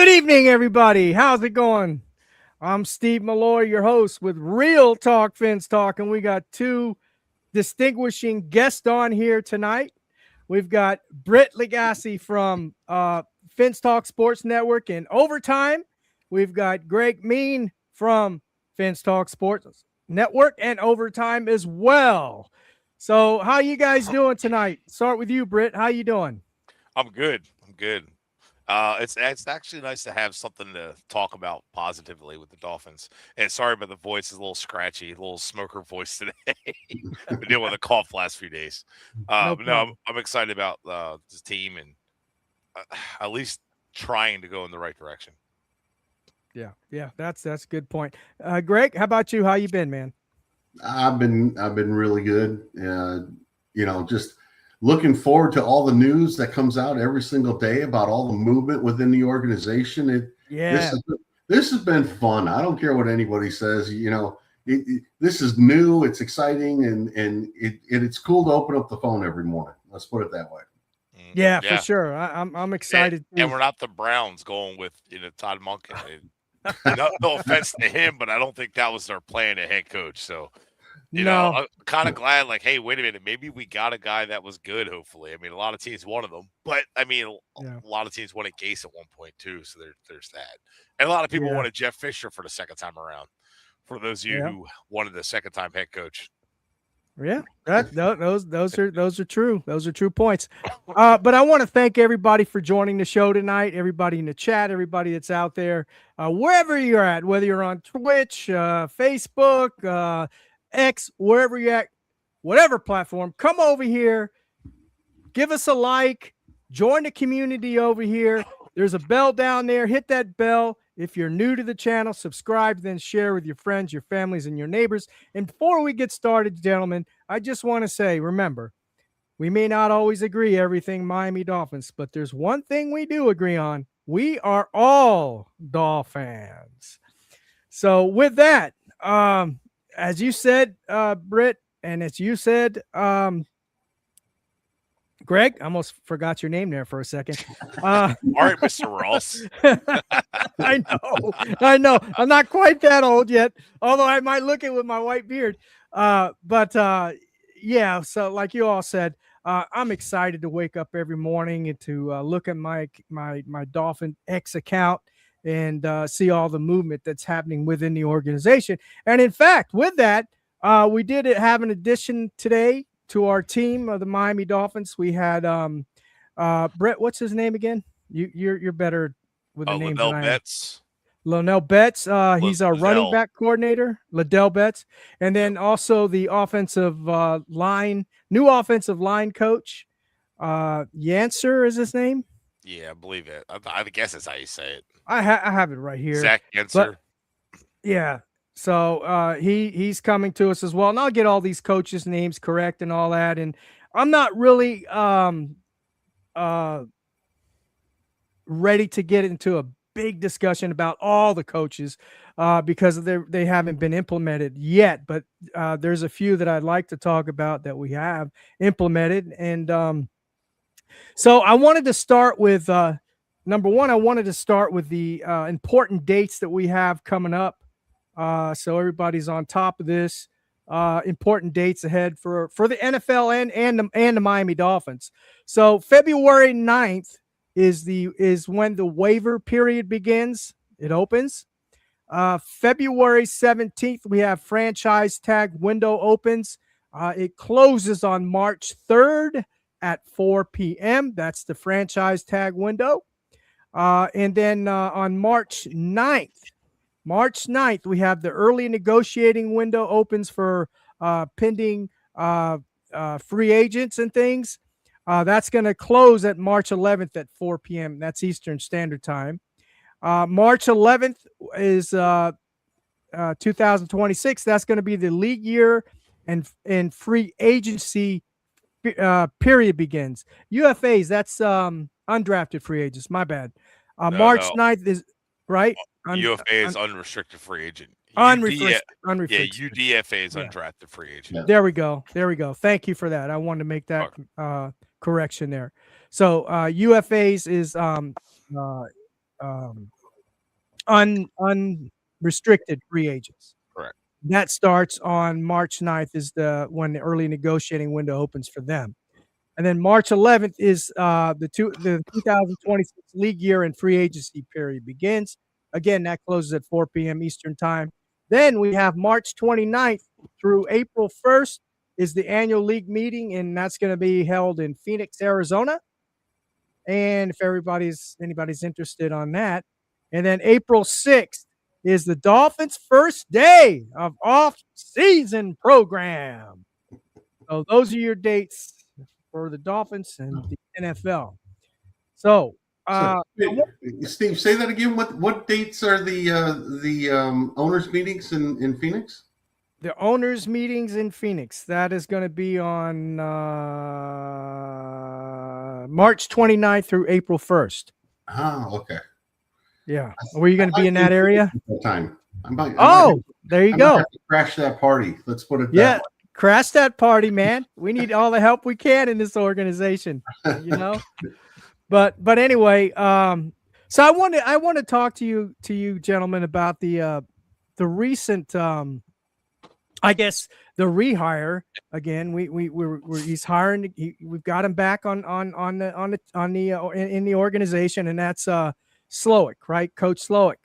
Good evening, everybody. How's it going? I'm Steve Molloy, your host with Real Talk Fins Talk, and we got two distinguishing guests on here tonight. We've got Britt Legassi from Fins Talk Sports Network and Overtime. We've got Greg Meyne from Fins Talk Sports Network and Overtime as well. So, how you guys doing tonight? Start with you, Britt. How you doing? I'm good. It's actually nice to have something to talk about positively with the Dolphins. And sorry about the voice is a little scratchy, a little smoker voice today. Been dealing with a cough last few days. No But no, I'm, problem. I'm excited about this team and at least trying to go in the right direction. Yeah, that's a good point. Greg, how about you? How you been, man? I've been really good. Just looking forward to all the news that comes out every single day about all the movement within the organization. This Yeah, has this has been fun. I don't care what anybody says. This is new. It's exciting, and it's cool to open up the phone every morning. Let's put it that way. yeah, for Yeah. sure. I'm And, excited and too. we're not the Browns going with Todd Monken. No offense to him, but I don't think that was their plan at head coach. So No, I'm kind of glad, like, hey, wait a minute, maybe we got a guy that was good, hopefully. I mean, a lot of teams wanted them, but I mean, yeah, a lot of teams wanted Gase at one point, too. So there's that. And a lot of people yeah, wanted Jeff Fisher for the second time around, for those of you yeah, who wanted the second time head coach. yeah. Those are true. Those are true points. But I want to thank everybody for joining the show tonight. Everybody in the chat, everybody that's out there, wherever you're at, whether you're on Twitch, Facebook, X, wherever you're at, whatever platform, come over here. Give us a like, join the community over here. There's a bell down there. Hit that bell. If you're new to the channel, subscribe, then share with your friends, your families, and your neighbors. And before we get started, gentlemen, I just want to say, remember, we may not always agree everything Miami Dolphins, but there's one thing we do agree on. We are all Dolphins. So with that, as you said, Britt, and as you said, Greg, I almost forgot your name there for a second. All right, Mr. Ross. I know. I'm not quite that old yet, although I might look it with my white beard. Yeah. So, like you all said, I'm excited to wake up every morning and to look at my Dolphin X account and see all the movement that's happening within the organization. And in fact, with that, we did have an addition today to our team of the Miami Dolphins. We had Brett, what's his name again? You're better with the names than Liddell I am. Betts. Lonell Betts, he's our running Liddell. back coordinator, Liddell Betts, and then also the offensive new offensive line coach, Yancer is his name. Yeah, I believe it. I guess that's how you say it. I have it right here, Zach but Genser. yeah. So he's coming to us as well, and I'll get all these coaches' names correct and all that. And I'm not really uh ready to get into a big discussion about all the coaches because they haven't been implemented yet. But there's a few that I'd like to talk about that we have implemented, and so I wanted to start with number one. I wanted to start with the important dates that we have coming up. So everybody's on top of this. Important dates ahead for the NFL and the Miami Dolphins. So February 9th is when the waiver period begins. It opens. February 17th, we have franchise tag window opens. It closes on March 3rd at 4 p.m. That's the franchise tag window. And then on March 9th, we have the early negotiating window opens for pending free agents and things. That's going to close at March 11th at 4 p.m. That's Eastern Standard Time. March 11th is 2026. That's going to be the league year and free agency period begins. UFAs, that's undrafted free agents. My bad. March No. 9th is right. UFA is unrestricted free agent. Unrestricted. Yeah, UDFA is Yeah. undrafted free agent. Yeah. There we go. Thank you for that. I wanted to make that correction there. So UFAs is unrestricted free agents. Correct. That starts on March 9th is when the early negotiating window opens for them. And then March 11th is the 2026 league year and free agency period begins. Again, that closes at 4 p.m. Eastern time. Then we have March 29th through April 1st is the annual league meeting, and that's going to be held in Phoenix, Arizona. And if anybody's interested on that. And then April 6th is the Dolphins' first day of off-season program. So those are your dates for the Dolphins and the NFL. So, Steve, say that again. What dates are the owners' meetings in Phoenix? The owners' meetings in Phoenix. That is going to be on March 29th through April 1st. Oh, okay. Yeah. Were you going to be in that area? Time. There you go. Have to crash that party. Let's put it Yeah. that way. Crash that party, man. We need all the help we can in this organization, you know. But anyway, so I want to talk to you gentlemen about the recent I guess the rehire again. He's hiring. We've got him back in the organization, and that's Slowick, right, Coach Slowick.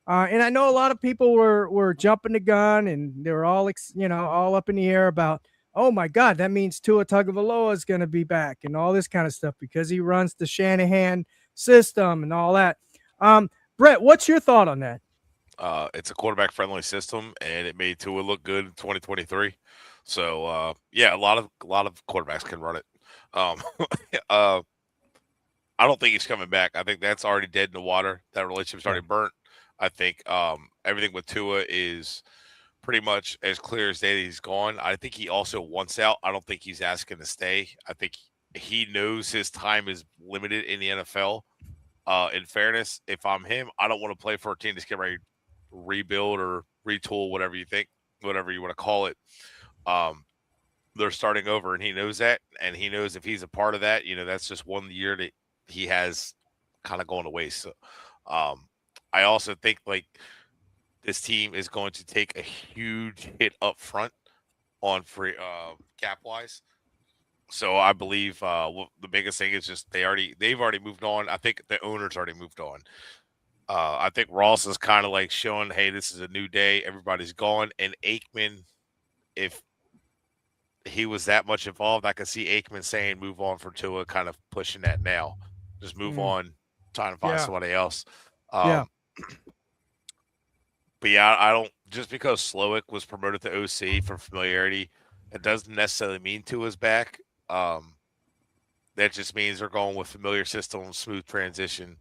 And I know a lot of people were jumping the gun, and they were all all up in the air about, oh my God, that means Tua Tagovailoa is going to be back and all this kind of stuff because he runs the Shanahan system and all that. Brett, what's your thought on that? It's a quarterback-friendly system, and it made Tua look good in 2023. So, yeah, a lot of quarterbacks can run it. I don't think he's coming back. I think that's already dead in the water. That relationship's already burnt. I think everything with Tua is pretty much as clear as day that he's gone. I think he also wants out. I don't think he's asking to stay. I think he knows his time is limited in the NFL. In fairness, if I'm him, I don't want to play for a team that's getting ready to rebuild or retool, whatever you want to call it. They're starting over, and he knows that, and he knows if he's a part of that, that's just 1 year that he has kind of going to waste. So, I also think like this team is going to take a huge hit up front on free cap wise. So I believe the biggest thing is just they've already moved on. I think the owners already moved on. I think Ross is kind of like showing, hey, this is a new day. Everybody's gone. And Aikman, if he was that much involved, I could see Aikman saying move on for Tua, kind of pushing that now. Just move on, trying to find somebody else. But yeah, I don't just because Slowick was promoted to OC for familiarity, it doesn't necessarily mean Tua's back. That just means they're going with familiar system, smooth transition.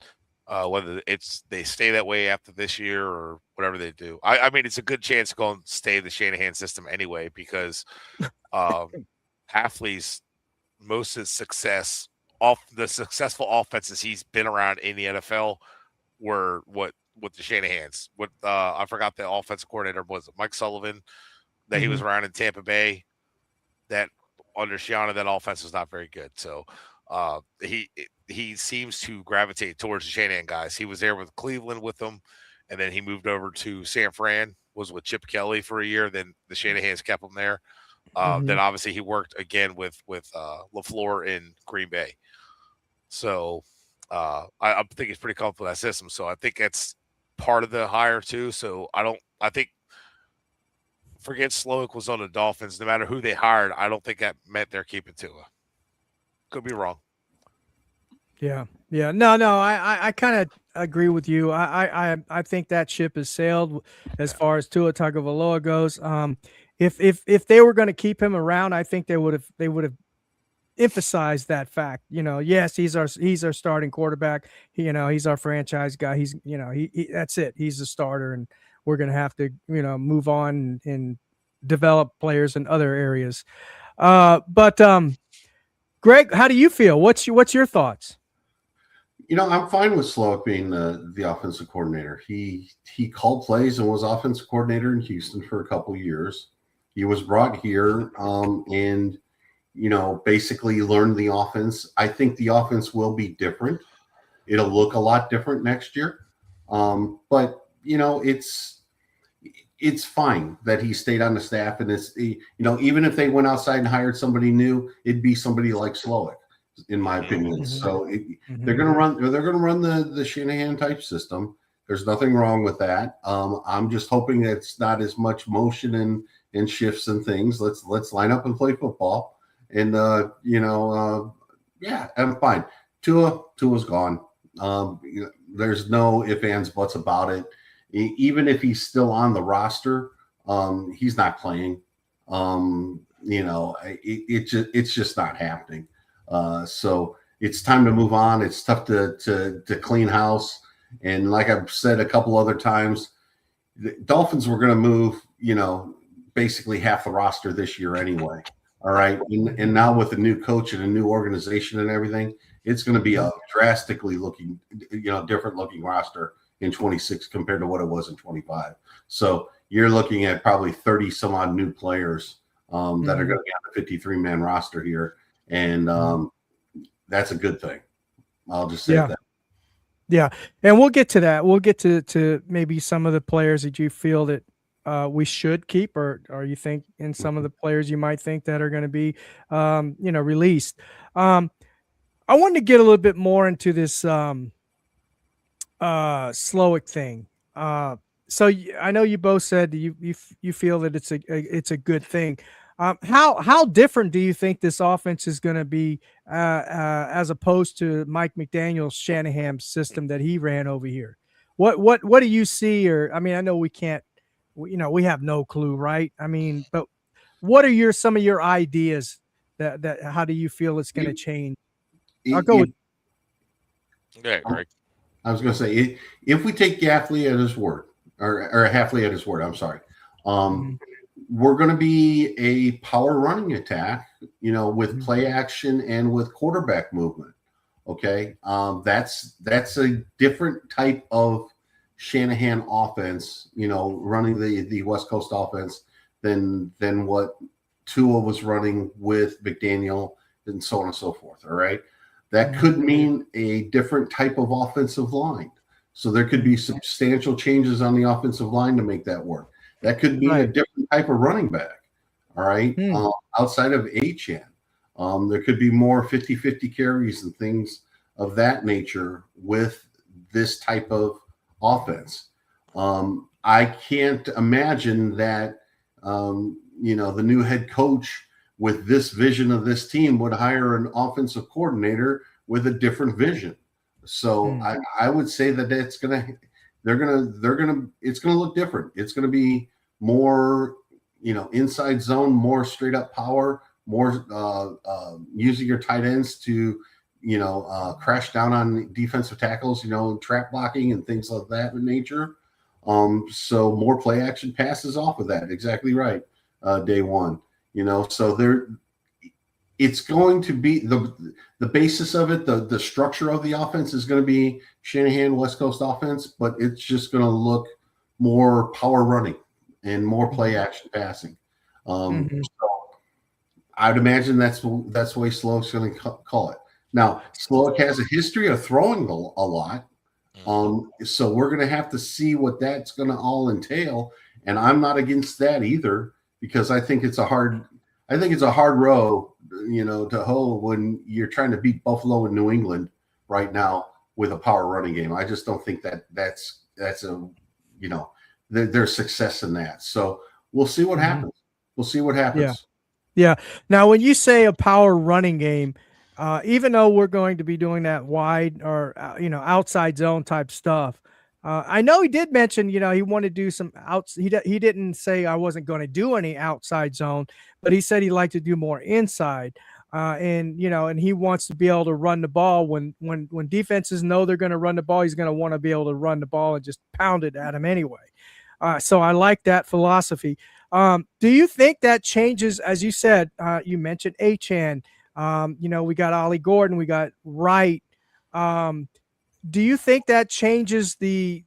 Whether they stay that way after this year or whatever they do. I mean, it's a good chance to go and stay the Shanahan system anyway because Hafley's most of his success off the successful offenses he's been around in the NFL were with the Shanahans. I forgot the offensive coordinator was Mike Sullivan that he was around in Tampa Bay. That under Shiana, that offense was not very good. So he seems to gravitate towards the Shanahan guys. He was there with Cleveland with them, and then he moved over to San Fran, was with Chip Kelly for a year. Then the Shanahans kept him there. Then obviously he worked again with LaFleur in Green Bay. So I think he's pretty comfortable with that system. So I think that's part of the hire too. So I think forget Slowick was on the Dolphins. No matter who they hired, I don't think that meant they're keeping Tua. Could be wrong. Yeah. No. I kind of agree with you. I think that ship has sailed as far as Tua Tagovailoa goes. If they were going to keep him around, I think they would have emphasized that fact. Yes, he's our starting quarterback. He's our franchise guy. He's he that's it. He's the starter, and we're going to have to move on and develop players in other areas. But Greg, how do you feel? What's your thoughts? I'm fine with Slowick being the offensive coordinator. He called plays and was offensive coordinator in Houston for a couple of years. He was brought here and basically learned the offense. I think the offense will be different. It'll look a lot different next year. But it's fine that he stayed on the staff, and even if they went outside and hired somebody new, it'd be somebody like Slowick, in my opinion. So they're going to run the Shanahan type system. There's nothing wrong with that. I'm just hoping that it's not as much motion and shifts and things. Let's line up and play football. And yeah, I'm fine. Tua's gone. There's no ifs, ands, buts about it. Even if he's still on the roster, he's not playing. It's just not happening. So it's time to move on. It's tough to clean house. And like I've said a couple other times, the Dolphins were going to move, basically half the roster this year anyway. All right. And now with a new coach and a new organization and everything, it's going to be a drastically different looking roster in 26 compared to what it was in 25. So you're looking at probably 30 some odd new players that are going to be on the 53-man roster here. And that's a good thing. I'll just say that. Yeah. And we'll get to that. We'll get to maybe some of the players that you feel that we should keep, or you think in some of the players you might think that are going to be, released. I wanted to get a little bit more into this Slowick thing. So I know you both said you feel that it's a good thing. How different do you think this offense is going to be as opposed to Mike McDaniel's Shanahan system that he ran over here? What do you see? Or I mean, I know we can't, we have no clue, right? I mean, but what are some of your ideas that how do you feel it's going to change? I'll go with. Yeah, Greg. I was going to say, if we take Gaffley at his word, or Hafley at his word, I'm sorry. We're going to be a power running attack, with play action and with quarterback movement. Okay. That's a different type of Shanahan offense, running the West Coast offense than what Tua was running with McDaniel and so on and so forth. All right. That could mean a different type of offensive line. So there could be substantial changes on the offensive line to make that work. That could mean a different type of running back. All right. Outside of Achane, there could be more 50-50 carries and things of that nature with this type of offense. I can't imagine that, the new head coach with this vision of this team would hire an offensive coordinator with a different vision. So I would say that it's going to look different. It's going to be more, inside zone, more straight up power, more using your tight ends to, crash down on defensive tackles, trap blocking and things of that nature. So more play action passes off of that. Exactly right. Day one, so it's going to be the basis of it. The structure of the offense is going to be Shanahan West Coast offense, but it's just going to look more power running and more play action passing. So I'd imagine that's the way Slowick's going to call it. Now, Slowick has a history of throwing a lot. So we're going to have to see what that's going to all entail. And I'm not against that either, because I think it's a hard row, to hoe when you're trying to beat Buffalo and New England right now with a power running game. I just don't think that's there's success in that. So we'll see what happens. We'll see what happens. Yeah. Now, when you say a power running game, even though we're going to be doing that wide or, outside zone type stuff, I know he did mention, he wanted to do some he didn't say I wasn't going to do any outside zone, but he said he'd like to do more inside. And he wants to be able to run the ball when defenses know they're going to run the ball. He's going to want to be able to run the ball and just pound it at him anyway. So I like that philosophy. Do you think that changes, as you said, you mentioned Achane, we got Ollie Gordon, we got Wright. Do you think that changes the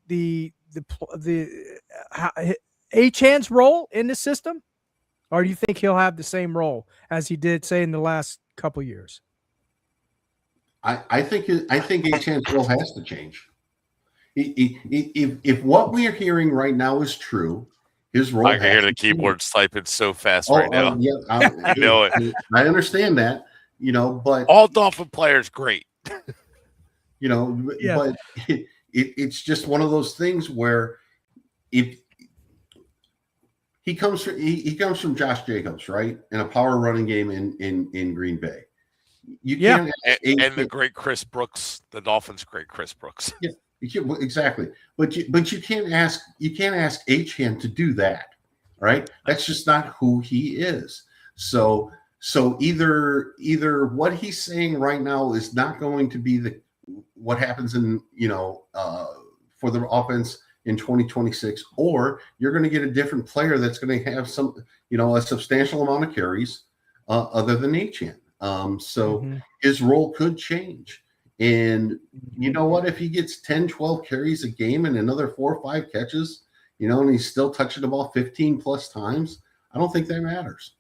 Achane's role in the system, or do you think he'll have the same role as he did, say, in the last couple of years? I think Achan's role has to change. If what we are hearing right now is true, his role I can hear has the to change. keyboard typing so fast right now. Yeah, I know it. I understand that, but All Dolphin players great. Yeah. but it's just one of those things where if he comes from Josh Jacobs, right, in a power running game in Green Bay. You Yeah. can't And the great Chris Brooks, the Dolphins' great Chris Brooks. Yeah, exactly. But you can't ask Achan to do that, right? That's just not who he is. So either what he's saying right now is not going to be what happens in for the offense in 2026, or you're going to get a different player that's going to have some a substantial amount of carries other than Achan. So his role could change. And you know what? If he gets 10, 12 carries a game and another 4 or 5 catches, and he's still touching the ball 15 plus times, I don't think that matters.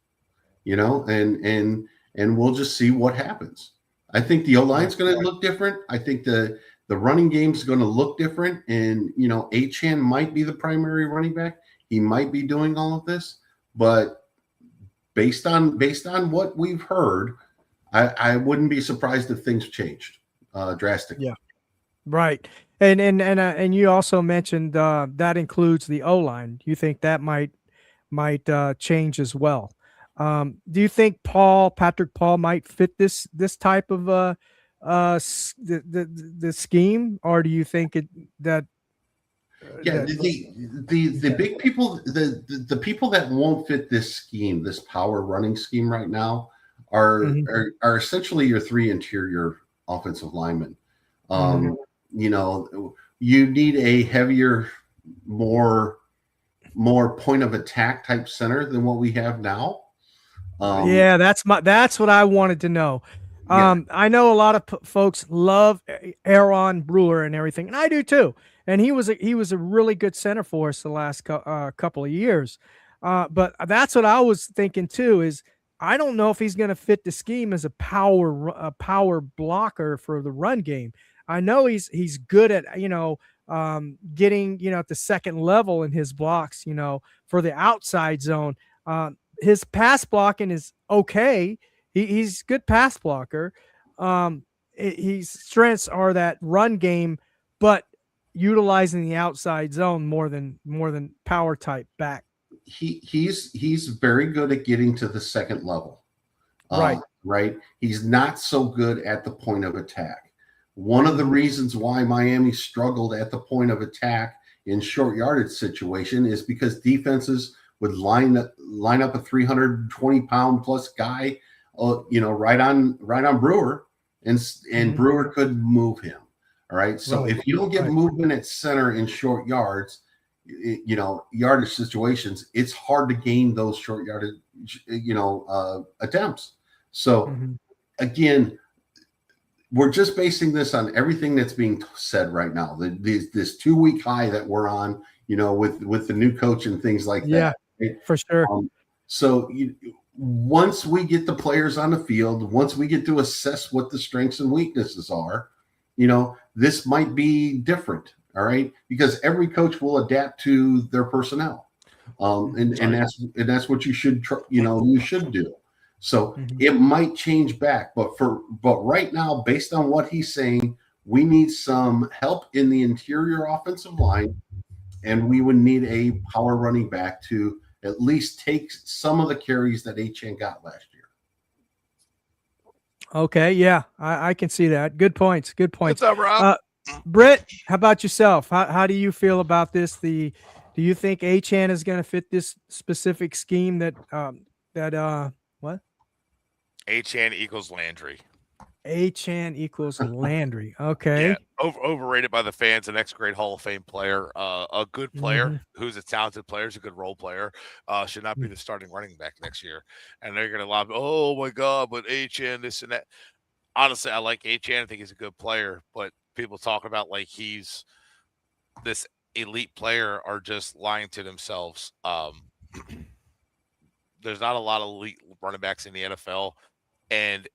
And we'll just see what happens. I think the O-line's going to look different. I think the running game's going to look different. And, Achan might be the primary running back. He might be doing all of this. But based on what we've heard, I wouldn't be surprised if things changed drastically. Yeah. Right. And you also mentioned that includes the O-line. You think that might change as well? Do you think Patrick Paul might fit this type of the scheme, or do you think that the big people, the people that won't fit this scheme, this power running scheme right now, are essentially your 3 interior offensive linemen. You need a heavier, more point of attack type center than what we have now. Yeah, that's what I wanted to know. I know a lot of folks love Aaron Brewer and everything, and I do too. And he was a really good center for us the last couple of years. But that's what I was thinking too. Is I don't know if he's going to fit the scheme as a power blocker for the run game. I know he's good at getting at the second level in his blocks for the outside zone. His pass blocking is okay. He's good pass blocker. His strengths are that run game, but utilizing the outside zone more than power type back. He's very good at getting to the second level. Right. He's not so good at the point of attack. One of the reasons why Miami struggled at the point of attack in short yardage situation is because defenses would line up a 320-pound plus guy, right on Brewer, and Brewer could move him. All right. So if you don't get movement at center in short yards, yardage situations, it's hard to gain those short yardage, attempts. So again, we're just basing this on everything that's being said right now. This 2-week high that we're on, with the new coach and things like that. Right? For sure. So once we get the players on the field, once we get to assess what the strengths and weaknesses are, this might be different. All right, because every coach will adapt to their personnel, and that's what you should do. So it might change back, but right now, based on what he's saying, we need some help in the interior offensive line, and we would need a power running back to at least take some of the carries that Achan got last year. Okay, yeah, I can see that. Good points. What's up, Rob? Britt, how about yourself? How do you feel about this? Do you think Achan is going to fit this specific scheme that what? Achan equals Landry. Achan equals Landry. Okay. Yeah, overrated by the fans. An ex-great Hall of Fame player, a good player who's a talented player, is a good role player. Should not be the starting running back next year. And they're going to lob, oh my God, but Achan, this and that. Honestly, I like Achan. I think he's a good player, but people talk about like he's this elite player are just lying to themselves. There's not a lot of elite running backs in the NFL, and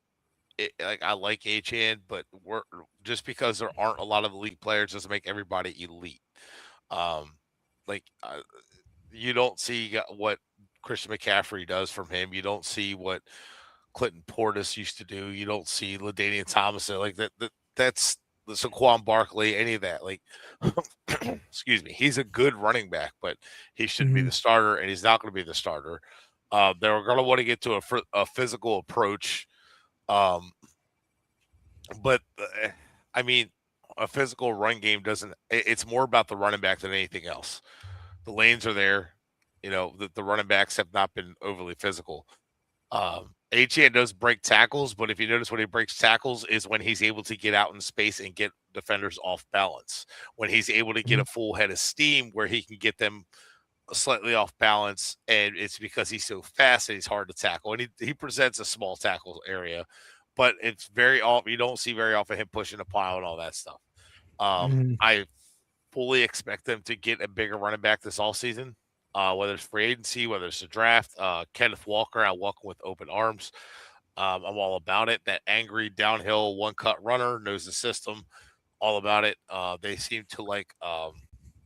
like I like Achan, but we're just because there aren't a lot of elite players doesn't make everybody elite. Um, like you don't see what Christian McCaffrey does from him. You don't see what Clinton Portis used to do. You don't see LaDainian Thomason like that. That's Saquon Barkley, any of that. Like, excuse me, he's a good running back, but he shouldn't be Mhm. the starter, and he's not going to be the starter. They're going to want to get to a physical approach, but I mean, a physical run game doesn't. It's more about the running back than anything else. The lanes are there. You know, the running backs have not been overly physical. Achan does break tackles, but if you notice when he breaks tackles is when he's able to get out in space and get defenders off balance. When he's able to get Mhm. a full head of steam where he can get them slightly off balance, and it's because he's so fast and he's hard to tackle. And he presents a small tackle area, but it's very often you don't see very often him pushing a pile and all that stuff. Mhm. I fully expect them to get a bigger running back this all season. Whether it's free agency, whether it's a draft, Kenneth Walker, I welcome with open arms. I'm all about it. That angry downhill one cut runner knows the system, all about it. They seem to like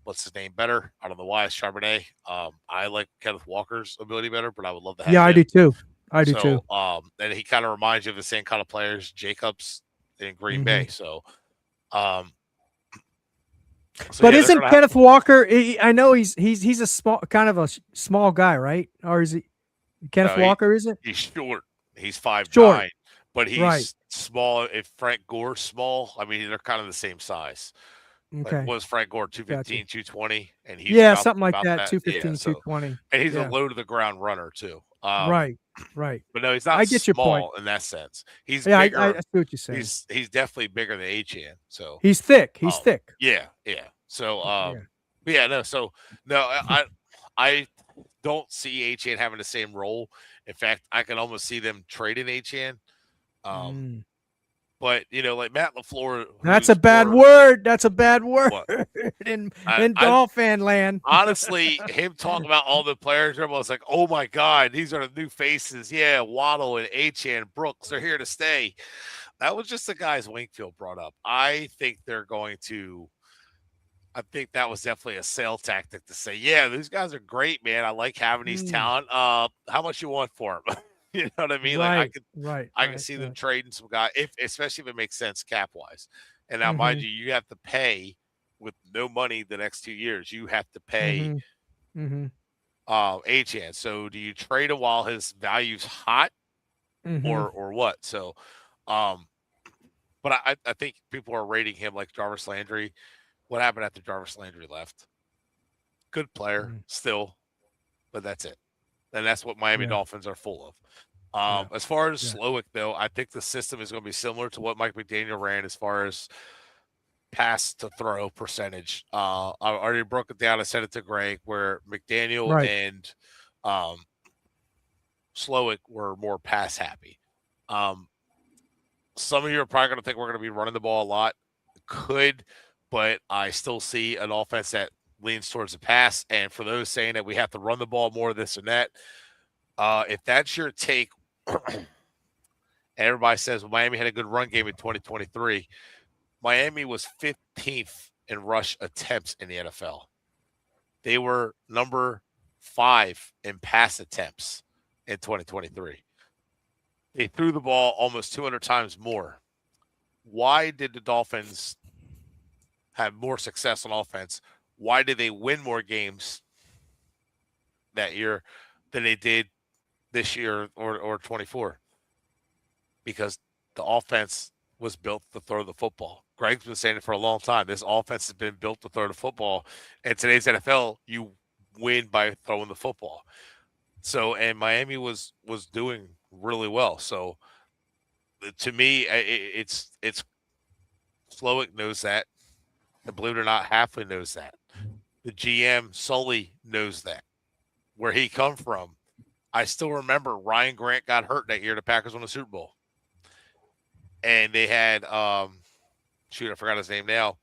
what's his name better. I don't know why it's Charbonnet. I like Kenneth Walker's ability better, but I would love to Yeah, have I him. do too. I do too. So and he kind of reminds you of the same kind of players, Jacobs in Green Mhm. Bay. Um so But yeah, they're isn't gonna have Kenneth Walker? I know he's a small kind of a small guy, right? Or is he Kenneth no, he Walker? Is it he's short. He's 5'9", short? but Right. he's small. If Frank Gore's small, I mean they're kind of the same size. Like Okay. was Frank Gore Gotcha. 215, 220, and he's Yeah, something like about that. that. Yeah, 215, so 220. and he's a Yeah. low to the ground runner too. Right. Right. But no, he's I not get your point. small in that sense. He's Yeah, I bigger. see what you're saying. He's definitely bigger than Achan. So He's thick. He's thick. yeah, yeah. So Yeah. but yeah, no, so no, I don't see Achan having the same role. In fact, I can almost see them trading Achan. Um, Mm. but you know, like Matt LaFleur, That's a who's bad more word. That's a bad word what in I Dolphin land. honestly, him talking about all the players, everyone's like, "Oh my God, these are the new faces." Yeah, Waddle and Achan, Brooks, they're here to stay. That was just the guys Wingfield brought up. I think they're going to. I think that was definitely a sale tactic to say, "Yeah, these guys are great, man. I like having these Mm. talent. How much you want for them?" You know what I mean? Like Right. Right. I can Right. see them Right. trading some guy, if especially if it makes sense cap wise. And now, mind Mm-hmm. you, you have to pay with no money the next 2 years. You have to pay Mm-hmm. Mm-hmm. Achan. So do you trade him while his value's hot Mm-hmm. or what? So um but I think people are rating him like Jarvis Landry. What happened after Jarvis Landry left? Good player Mm-hmm. still, but that's it. And that's what Miami Yeah. Dolphins are full of. Yeah. As far as Yeah. Slowick, though, I think the system is going to be similar to what Mike McDaniel ran as far as pass to throw percentage. I already broke it down. I sent it to Greg where McDaniel Right. and um, Slowick were more pass happy. Um, some of you are probably going to think we're going to be running the ball a lot. Could, but I still see an offense that leans towards the pass. And for those saying that we have to run the ball more, this and that, if that's your take, everybody says well, Miami had a good run game in 2023. Miami was 15th in rush attempts in the NFL. They were number 5 in pass attempts in 2023. They threw the ball almost 200 times more. Why did the Dolphins have more success on offense? Why did they win more games that year than they did this year or 24? Because the offense was built to throw the football. Greg's been saying it for a long time. This offense has been built to throw the football. In today's NFL, you win by throwing the football. So, and Miami was doing really well. So, to me, it's Slowick knows that. And believe it or not, Halfley knows that. The GM Sully knows that. Where he come from, I still remember Ryan Grant got hurt that year. The Packers won the Super Bowl, and they had shoot, I forgot his name now.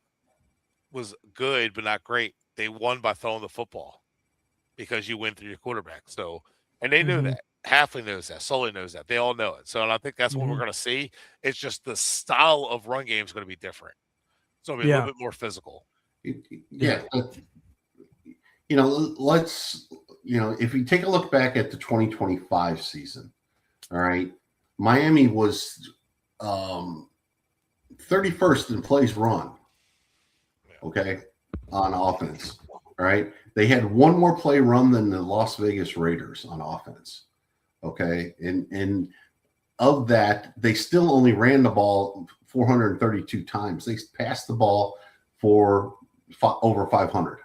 Was good but not great. They won by throwing the football because you win through your quarterback. So, and they knew Mm-hmm. that. Halfley knows that. Sully knows that. They all know it. So, and I think that's what we're going to see. It's just the style of run game is going to be different. So it'll be a little bit more physical. Yeah. Let's, if we take a look back at the 2025 season, all right, Miami was 31st in plays run, okay, on offense, all right? They had one more play run than the Las Vegas Raiders on offense, okay? And of that, they still only ran the ball 432 times. They passed the ball for over 500.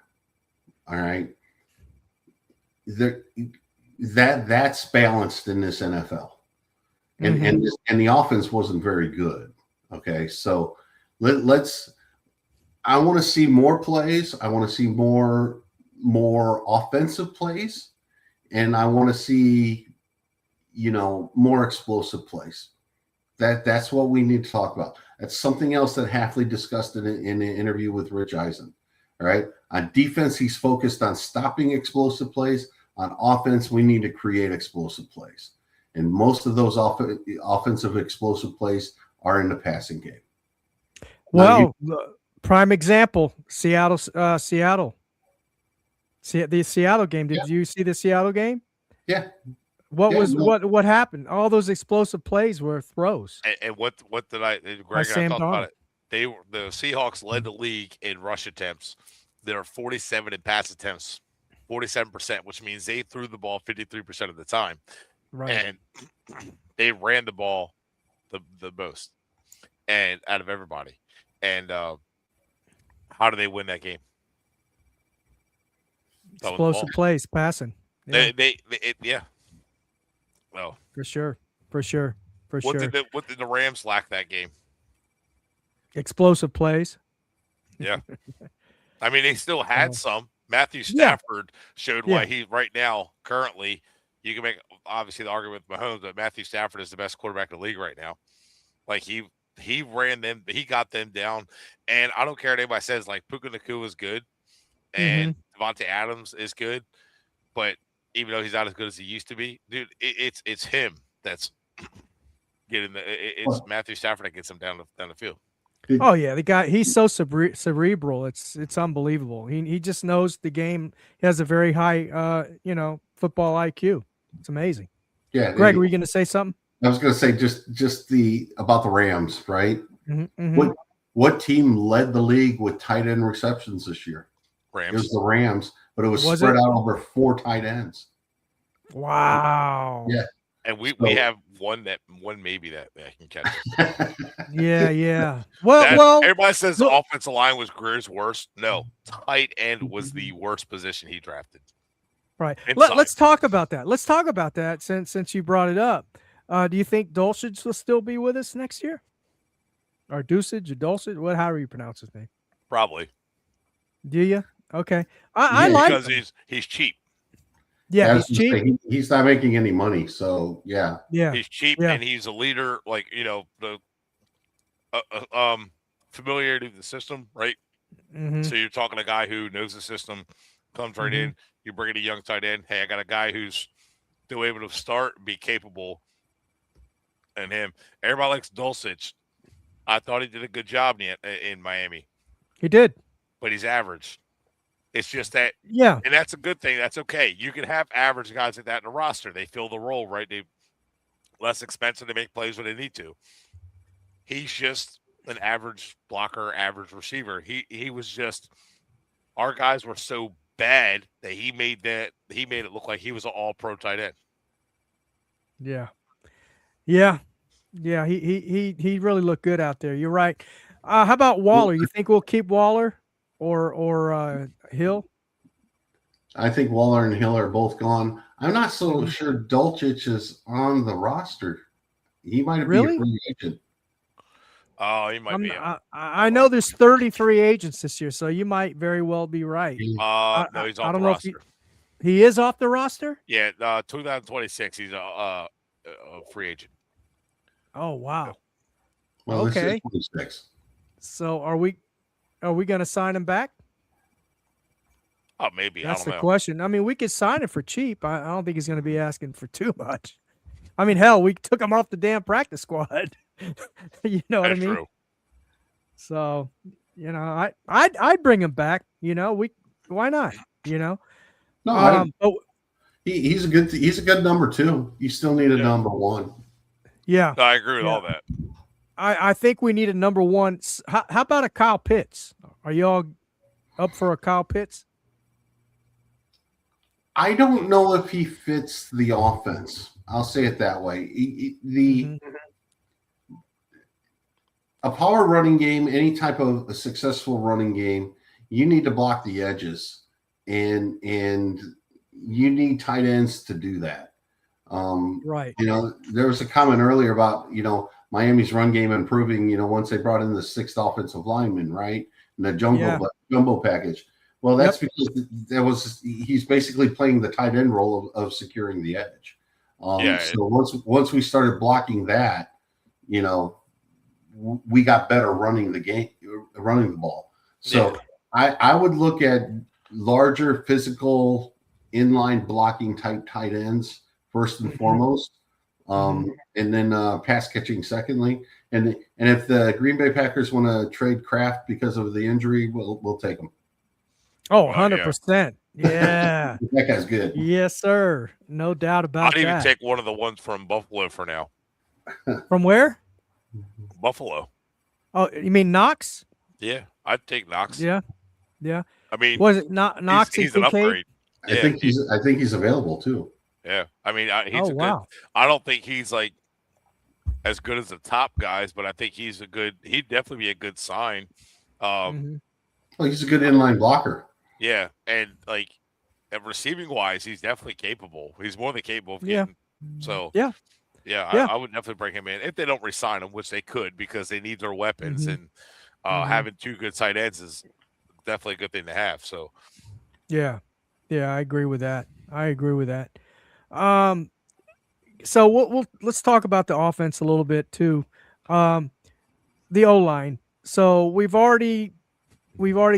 All right. That's balanced in this NFL. And the offense wasn't very good. Okay. So I want to see more plays. I want to see more offensive plays. And I want to see, more explosive plays. That's what we need to talk about. That's something else that Halfley discussed in an interview with Rich Eisen. All right. On defense, he's focused on stopping explosive plays. On offense, we need to create explosive plays. And most of those offensive explosive plays are in the passing game. Well, prime example, Seattle. The Seattle game. Did you see the Seattle game? Yeah. What happened? All those explosive plays were throws. And what did Greg and I talked about it? The Seahawks led the league in rush attempts. There are 47 in pass attempts, 47%, which means they threw the ball 53% of the time. Right. And they ran the ball the most and out of everybody. And how do they win that game? Explosive plays, passing. Yeah. Yeah. Well, for sure. What did the Rams lack that game? Explosive plays. Yeah. I mean, they still had some. Matthew Stafford showed why he right now, currently, you can make obviously the argument with Mahomes, but Matthew Stafford is the best quarterback in the league right now. Like he ran them, he got them down. And I don't care what anybody says, like Puka Nacua is good and Devontae Adams is good, but even though he's not as good as he used to be, dude, it's him that's getting it's Matthew Stafford that gets him down the field. Oh yeah, the guy, he's so cerebral. It's unbelievable. He just knows the game. He has a very high football IQ. It's amazing. Yeah. Greg, were you going to say something? I was going to say just about the Rams, right? What team led the league with tight end receptions this year? Rams. It was the Rams, but it was spread out over 4 tight ends. Wow. Yeah. And we have one maybe that can catch it. Yeah. Well, everybody says the offensive line was Greer's worst. No, tight end was the worst position he drafted. Right. Let's talk about that. Let's talk about that since you brought it up. Do you think Dulcich will still be with us next year? Or Dulcich or Dulcich? However you pronounce his name. Probably. Do you? Okay. I like because he's cheap. Yeah, he's cheap. Say, he's not making any money, so yeah. He's cheap and he's a leader. Like the familiarity with the system, right? So you're talking a guy who knows the system, comes right in. You bring in a young tight end. Hey, I got a guy who's still able to start, be capable, and him. Everybody likes Dulcich. I thought he did a good job in Miami. He did, but he's average. It's just that, and that's a good thing. That's okay. You can have average guys like that in a roster. They fill the role, right? They less expensive to make plays when they need to. He's just an average blocker, average receiver. He was just, our guys were so bad that he made it look like he was an all-pro tight end. Yeah. He really looked good out there. You're right. How about Waller? You think we'll keep Waller or Hill? I think Waller and Hill are both gone. I'm not so sure Dulcich is on the roster. He might have been a free agent. Oh, he might be. I know there's 33 agents this year, so you might very well be right. No, he's off the roster. He is off the roster? Yeah, 2026, he's a free agent. Oh, wow. Well, okay. This is 26. So are we going to sign him back? Oh, maybe. That's I the don't know. question. I mean, we could sign it for cheap. I don't think he's going to be asking for too much. I mean, hell, we took him off the damn practice squad. You know what I That's mean? true. So, I'd bring him back. Why not? No, But he's a good number 2. You still need a number 1. yeah, No, I agree with Yeah. all that. I think we need a number 1. How about a Kyle Pitts? Are y'all up for a Kyle Pitts? I don't know if he fits the offense. I'll say it that way. A power running game, any type of a successful running game, you need to block the edges, and you need tight ends to do that. Right. There was a comment earlier about Miami's run game improving. Once they brought in the 6th offensive lineman, right, and the jumbo package. Well, that's because he's basically playing the tight end role of securing the edge. So once we started blocking that, we got better running the ball. So I would look at larger physical inline blocking type tight ends first and foremost, and then pass catching secondly. And if the Green Bay Packers want to trade Kraft because of the injury, we'll take them. Oh, 100%. Yeah. That guy's good. Yes, sir. No doubt about I'd even that. take one of the ones from Buffalo for now. From where? Buffalo. Oh, you mean Knox? Yeah, I'd take Knox. Yeah. I mean, was it not Knox? He's an upgrade. I think he's available too. Yeah, I mean, he's wow. good. I don't think he's like as good as the top guys, but I think he'd definitely be a good sign. He's a good inline blocker. Yeah, and like receiving wise, he's definitely capable. He's more than capable of getting. So I would definitely bring him in if they don't resign him, which they could because they need their weapons, and having 2 good tight ends is definitely a good thing to have. So yeah, I agree with that. So let's talk about the offense a little bit too. The O-line. So we've already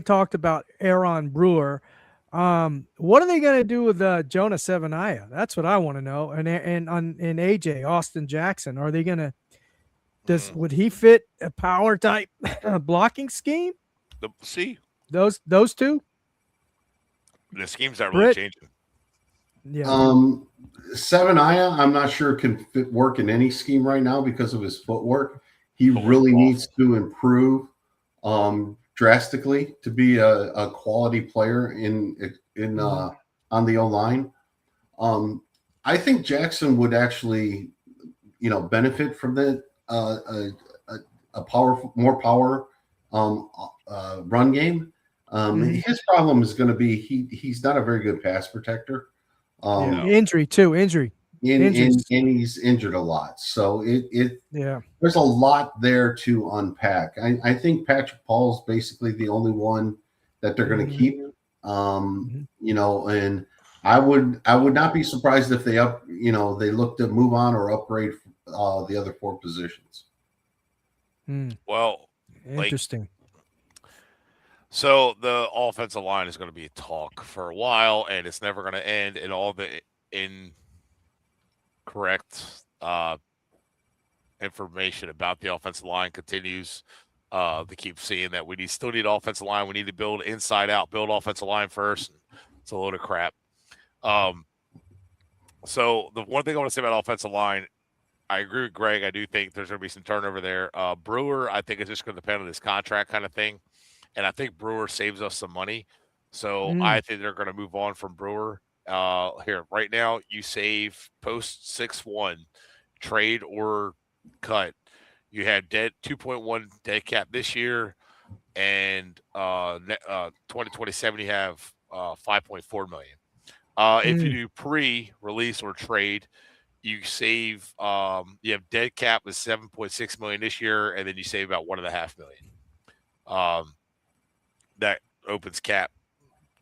talked about Aaron Brewer. What are they going to do with Jonah Sevaniah? That's what I want to know. And AJ Austin Jackson, are they going to? Would he fit a power type blocking scheme? Those two. The scheme's not really changing. Yeah. Sevaniah, I'm not sure can work in any scheme right now because of his footwork. He really needs to improve drastically to be a quality player on the O-line. I think Jackson would actually, benefit from that more power run game. His problem is going to be he's not a very good pass protector. Injury. And he's injured a lot. So there's a lot there to unpack. I think Patrick Paul's basically the only one that they're going to keep. And I would not be surprised if they look to move on or upgrade the other 4 positions. Well, interesting. So the offensive line is going to be a talk for a while, and it's never going to end. And all the incorrect information about the offensive line continues. They keep seeing that we still need offensive line. We need to build inside out, build offensive line first. It's a load of crap. So the one thing I want to say about offensive line, I agree with Greg. I do think there's going to be some turnover there. Brewer, I think, is just going to depend on his contract kind of thing. And I think Brewer saves us some money. So I think they're going to move on from Brewer. Here, right now, you save post 6-1, trade or cut. You had 2.1 dead cap this year, and 2027 you have 5.4 million. If you do pre-release or trade, you save. You have dead cap with 7.6 million this year, and then you save about 1.5 million. That opens cap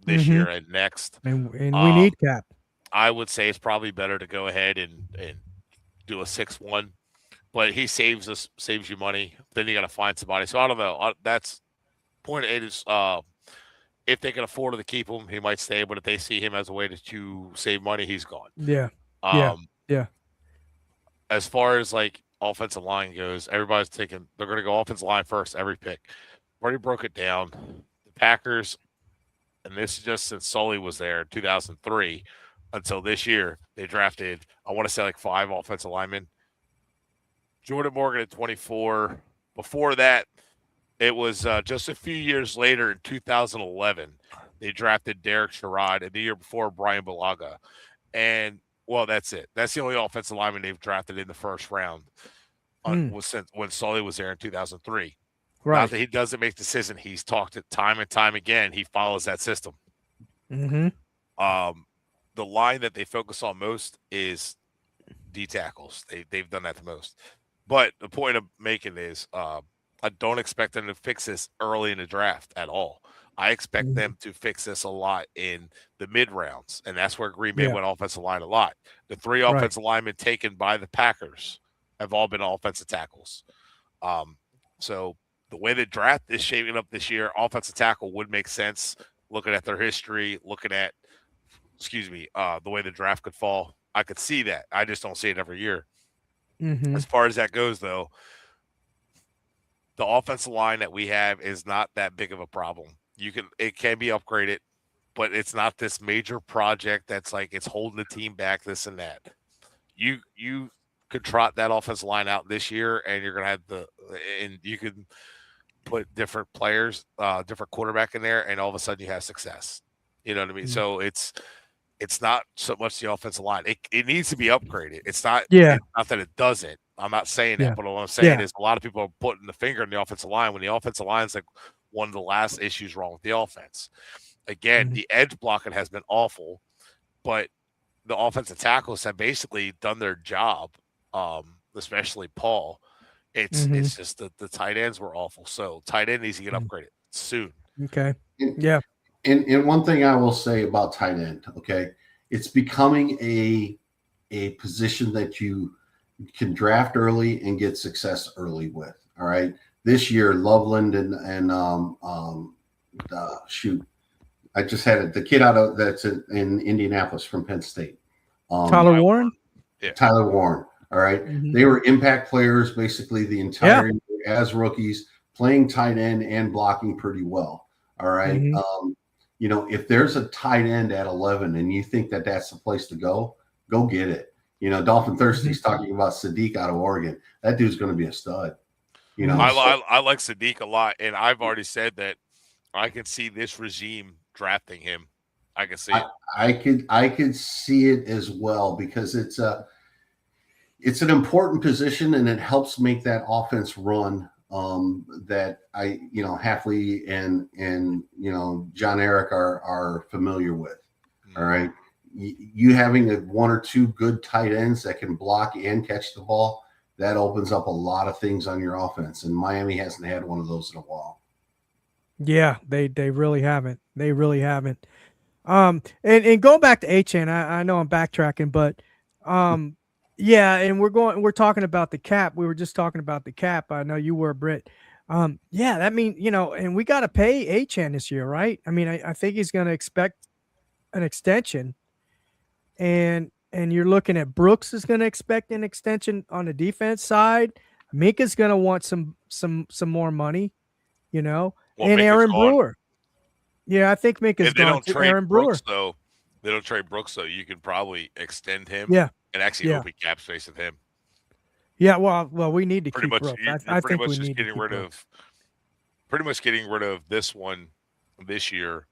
this year and next. And we need cap. I would say it's probably better to go ahead and do a 6-1, but he saves you money. Then you got to find somebody. So I don't know. That's point 8 is if they can afford to keep him, he might stay. But if they see him as a way to save money, he's gone. Yeah. Um, Yeah. as far as like offensive line goes, everybody's thinking they're going to go offensive line first every pick. Already broke it down. The Packers, and this is just since Sully was there in 2003 until this year, they drafted, I want to say like 5 offensive linemen. Jordan Morgan at 24. Before that, it was just a few years later in 2011, they drafted Derek Sherrod, and the year before, Brian Bulaga. And, well, that's it. That's the only offensive lineman they've drafted in the first round since when Sully was there in 2003. Right. Not that he doesn't make decisions. He's talked it time and time again. He follows that system. Mm-hmm. The line that they focus on most is D tackles. They've done that the most. But the point I'm making is I don't expect them to fix this early in the draft at all. I expect them to fix this a lot in the mid rounds, and that's where Green Bay went offensive line a lot. The 3 offensive linemen taken by the Packers have all been offensive tackles. So the way the draft is shaping up this year, offensive tackle would make sense looking at their history, looking at, the way the draft could fall. I could see that. I just don't see it every year. Mm-hmm. As far as that goes, though, the offensive line that we have is not that big of a problem. It can be upgraded, but it's not this major project that's like it's holding the team back, this and that. You could trot that offensive line out this year, and you're gonna have and you can put different players, different quarterback in there, and all of a sudden you have success. You know what I mean? So it's not so much the offensive line. It needs to be upgraded. It's not that it doesn't. I'm not saying that, but what I'm saying is a lot of people are putting the finger in the offensive line when the offensive line is like one of the last issues wrong with the offense. Again, the edge blocking has been awful, but the offensive tackles have basically done their job, especially Paul. It's just the tight ends were awful. So tight end needs to get upgraded soon. Okay. And one thing I will say about tight end, okay, it's becoming a position that you can draft early and get success early with. All right. This year, Loveland and I just had the kid that's in Indianapolis from Penn State. Tyler Warren? Yeah. Tyler Warren. All right. They were impact players basically the entire year as rookies, playing tight end and blocking pretty well. All right. If there's a tight end at 11 and you think that that's the place to go get it. Dolphin Thirsty's talking about Sadiq out of Oregon. That dude's going to be a stud. I like Sadiq a lot, and I've already said that I can see this regime drafting him. I can see it. I could see it as well because it's an important position and it helps make that offense run. That Hafley and John Eric are familiar with. All right. You having 1 or 2 good tight ends that can block and catch the ball, that opens up a lot of things on your offense. And Miami hasn't had one of those in a while. Yeah, they really haven't. They really haven't. And going back to Achane, I know I'm backtracking, but yeah, and we're talking about the cap. We were just talking about the cap. I know you were, Britt. That means, and we got to pay Achane this year, right? I mean, I think he's going to expect an extension. And you're looking at Brooks is going to expect an extension on the defense side. Minka's going to want some more money, and Aaron Brewer. Yeah, I think Minka's going to Aaron Brewer. They don't trade Brooks, though. You can probably extend him. Yeah. And actually open cap space with him. Yeah, well, we need to keep Brooks. I think we need to keep Brooks. Pretty much getting rid of this one this year,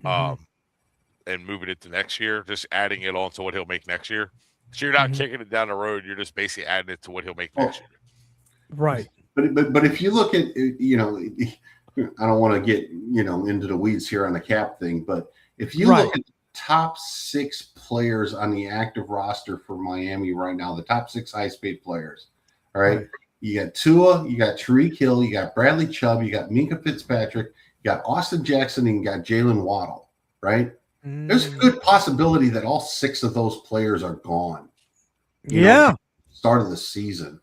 and moving it to next year, just adding it on to what he'll make next year. So you're not kicking it down the road. You're just basically adding it to what he'll make next year. Right. But if you look at, I don't want to get, into the weeds here on the cap thing, but if you look at the top 6 players on the active roster for Miami right now, the top 6 highest paid players, all right? You got Tua, you got Tyreek Hill, you got Bradley Chubb, you got Minka Fitzpatrick, you got Austin Jackson, and you got Jalen Waddle, right? There's a good possibility that all 6 of those players are gone. Start of the season.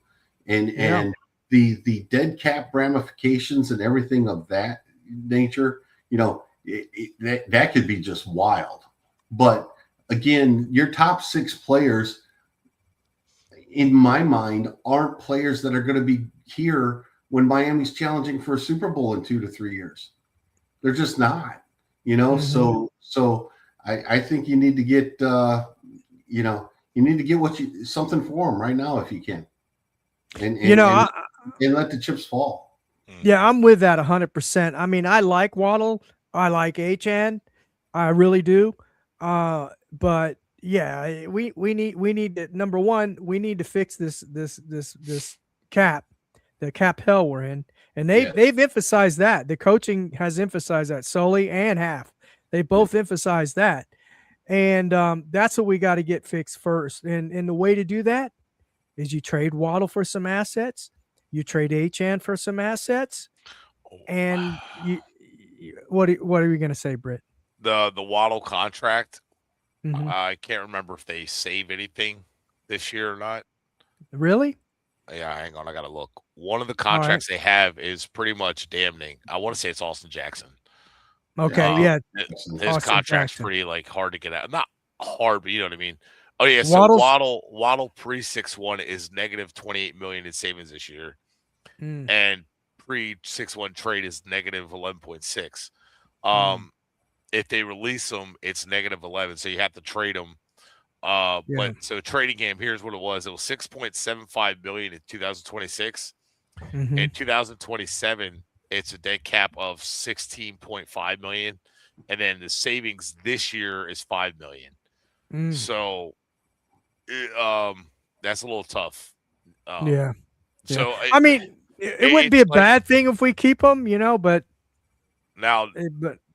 And the dead cap ramifications and everything of that nature, that could be just wild. But again, your top 6 players, in my mind, aren't players that are going to be here when Miami's challenging for a Super Bowl in 2 to 3 years. They're just not, So I think you need to get, you need to get something for them right now if you can, and let the chips fall. Yeah, I'm with that 100%. I mean, I like Waddle, I like HN, I really do. But yeah, we need to, number one, we need to fix this cap, the cap hell we're in, and they've emphasized that. The coaching has emphasized that. Sully and Half, they both emphasized that, and that's what we got to get fixed first. And the way to do that is you trade Waddle for some assets, you trade HN for some assets, and what are we going to say, Britt? The Waddle contract. Mm-hmm. I can't remember if they save anything this year or not. Really? Yeah, hang on. I got to look. One of the contracts they have is pretty much damning. I want to say it's Austin Jackson. Okay, yeah. His contract's pretty hard to get out. Not hard, but you know what I mean. Oh yeah, so Waddle pre 6-1 is negative 28 million in savings this year, and pre 6-1 trade is negative 11.6. If they release them, it's negative 11, so you have to trade them. But so trading game, here's what it was: 6.75 million in 2026. In 2027, it's a dead cap of 16.5 million, and then the savings this year is 5 million. So, that's a little tough. So I mean, it wouldn't be a bad thing if we keep them, but now,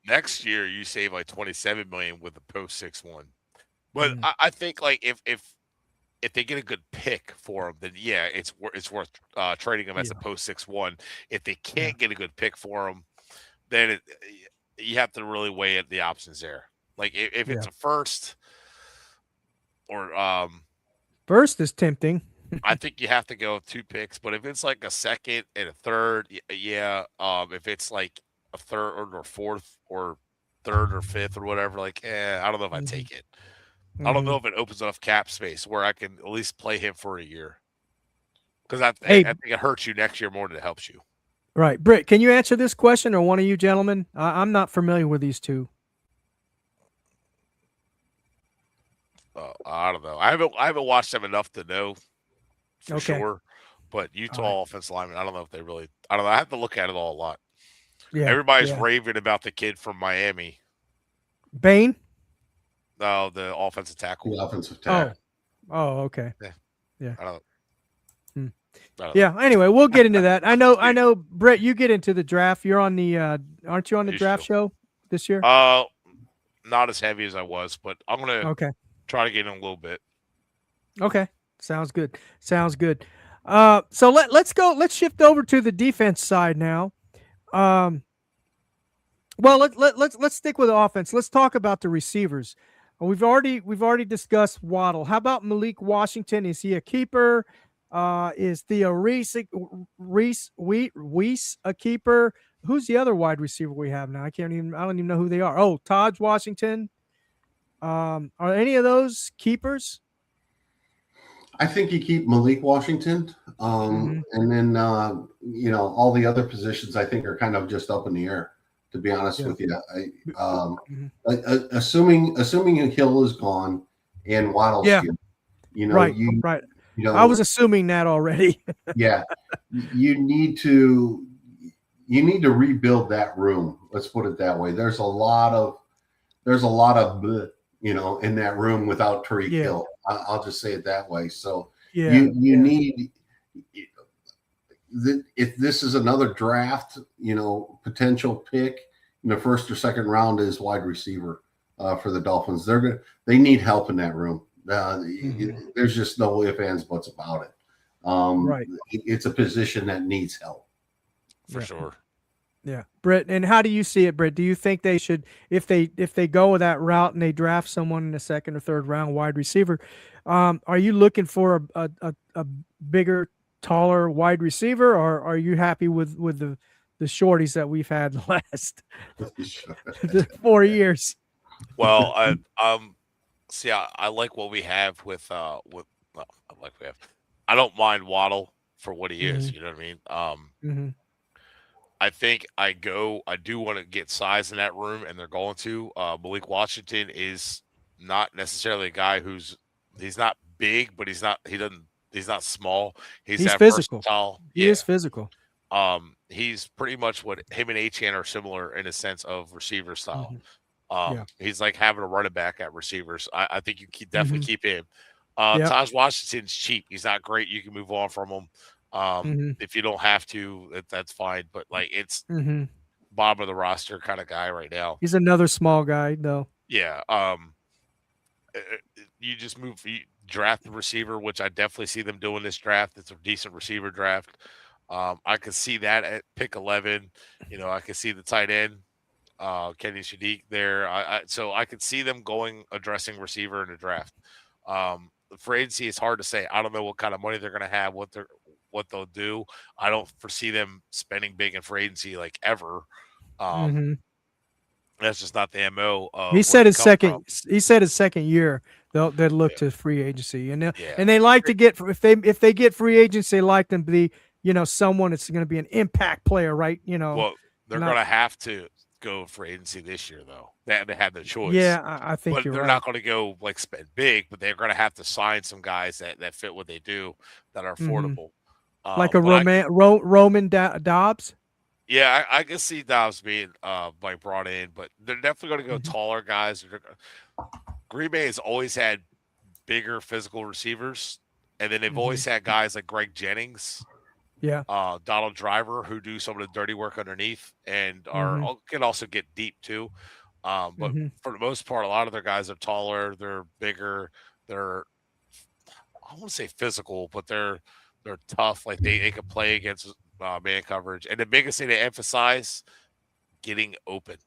next year you save like 27 million with the post 6-1. But I think if they get a good pick for them, then yeah, it's worth trading them as a post 6-1. If they can't get a good pick for them, then you have to really weigh the options there. Like if it's a first or first is tempting. I think you have to go with 2 picks. But if it's like a second and a third, if it's like a third or fourth or third or fifth or whatever, I don't know if I take it. I don't know if it opens enough cap space where I can at least play him for a year. Because I think it hurts you next year more than it helps you. Right. Britt, can you answer this question, or one of you gentlemen? I'm not familiar with these two. I don't know. I haven't watched them enough to know for sure. But Utah offensive linemen, I don't know if they really – I don't know. I have to look at it all a lot. Yeah, everybody's raving about the kid from Miami. Bain? No, the offensive tackle. The offensive tackle. Oh, okay. Yeah. I don't know. Anyway, we'll get into that. I know, Brett, you get into the draft. You're on the aren't you on the draft show this year? Not as heavy as I was, but I'm gonna try to get in a little bit. Okay. Sounds good. So let's shift over to the defense side now. Well, let's stick with the offense. Let's talk about the receivers. We've already discussed Waddle. How about Malik Washington? Is he a keeper? Is Theo Reese a keeper? Who's the other wide receiver we have now? I don't even know who they are. Oh, Taj Washington. Are any of those keepers? I think you keep Malik Washington, and then all the other positions I think are kind of just up in the air. To be honest with you, assuming Hill is gone and Waddle's here, right. I was assuming that already. You need to rebuild that room. Let's put it that way. There's a lot of in that room without Tariq Hill. I'll just say it that way. So you need, if this is another draft, potential pick in the first or second round is wide receiver for the Dolphins. They need help in that room. There's just no ifs, ands, buts about it. It's a position that needs help for sure. Yeah, Britt, and how do you see it, Britt? Do you think they should, if they go with that route and they draft someone in the second or third round, wide receiver, are you looking for a bigger, taller wide receiver, or are you happy with the the shorties that we've had the last the 4 years. Well, I like what we have with well, I like we have. I don't mind Waddle for what he is. Mhm. You know what I mean? Mhm. I think I do want to get size in that room, and they're going to. Malik Washington is not necessarily a guy he's not big, but he's not small. He's He's that physical. versatile. He Yeah. is physical. He's pretty much what him and Achan are similar in a sense of receiver style. Mhm. Yeah. He's like having a running back at receivers. I think you definitely Mhm. keep him. Yep. Taj Washington's cheap. He's not great. You can move on from him. Mhm. If you don't have to, that's fine. But like it's Mhm. bottom of the roster kind of guy right now. He's another small guy, though. Yeah. You just you draft the receiver, which I definitely see them doing this draft. It's a decent receiver draft. I could see that at pick 11. You know, I could see the tight end, Kenny Shadik there. So I could see them addressing receiver in the draft. For agency, it's hard to say. I don't know what kind of money they're going to have, what they'll do. I don't foresee them spending big in free agency like ever. Mhm. That's just not the MO of He where said they his come from. second year they'll look Yeah. to free agency, and Yeah. they like to get if they get free agency, they like them to be someone that's going to be an impact player, right? Well, they're not going to have to go for agency this year, though. They have no choice. yeah, I think But you're they're right. not going to go like spend big, but they're going to have to sign some guys that fit what they do that are Mhm. affordable. Like a But Roman Dobbs. yeah, I can see Dobbs being like brought in, but they're definitely going to go Mhm. taller guys. Green Bay has always had bigger physical receivers, and then they've always had guys like Greg Jennings, Yeah. Donald Driver, who do some of the dirty work underneath and Mhm. can also get deep too. But Mhm. for the most part, a lot of their guys are taller, they're bigger, they're I won't say physical, but they're tough. Like they can play against man coverage. And the biggest thing to emphasize, getting open.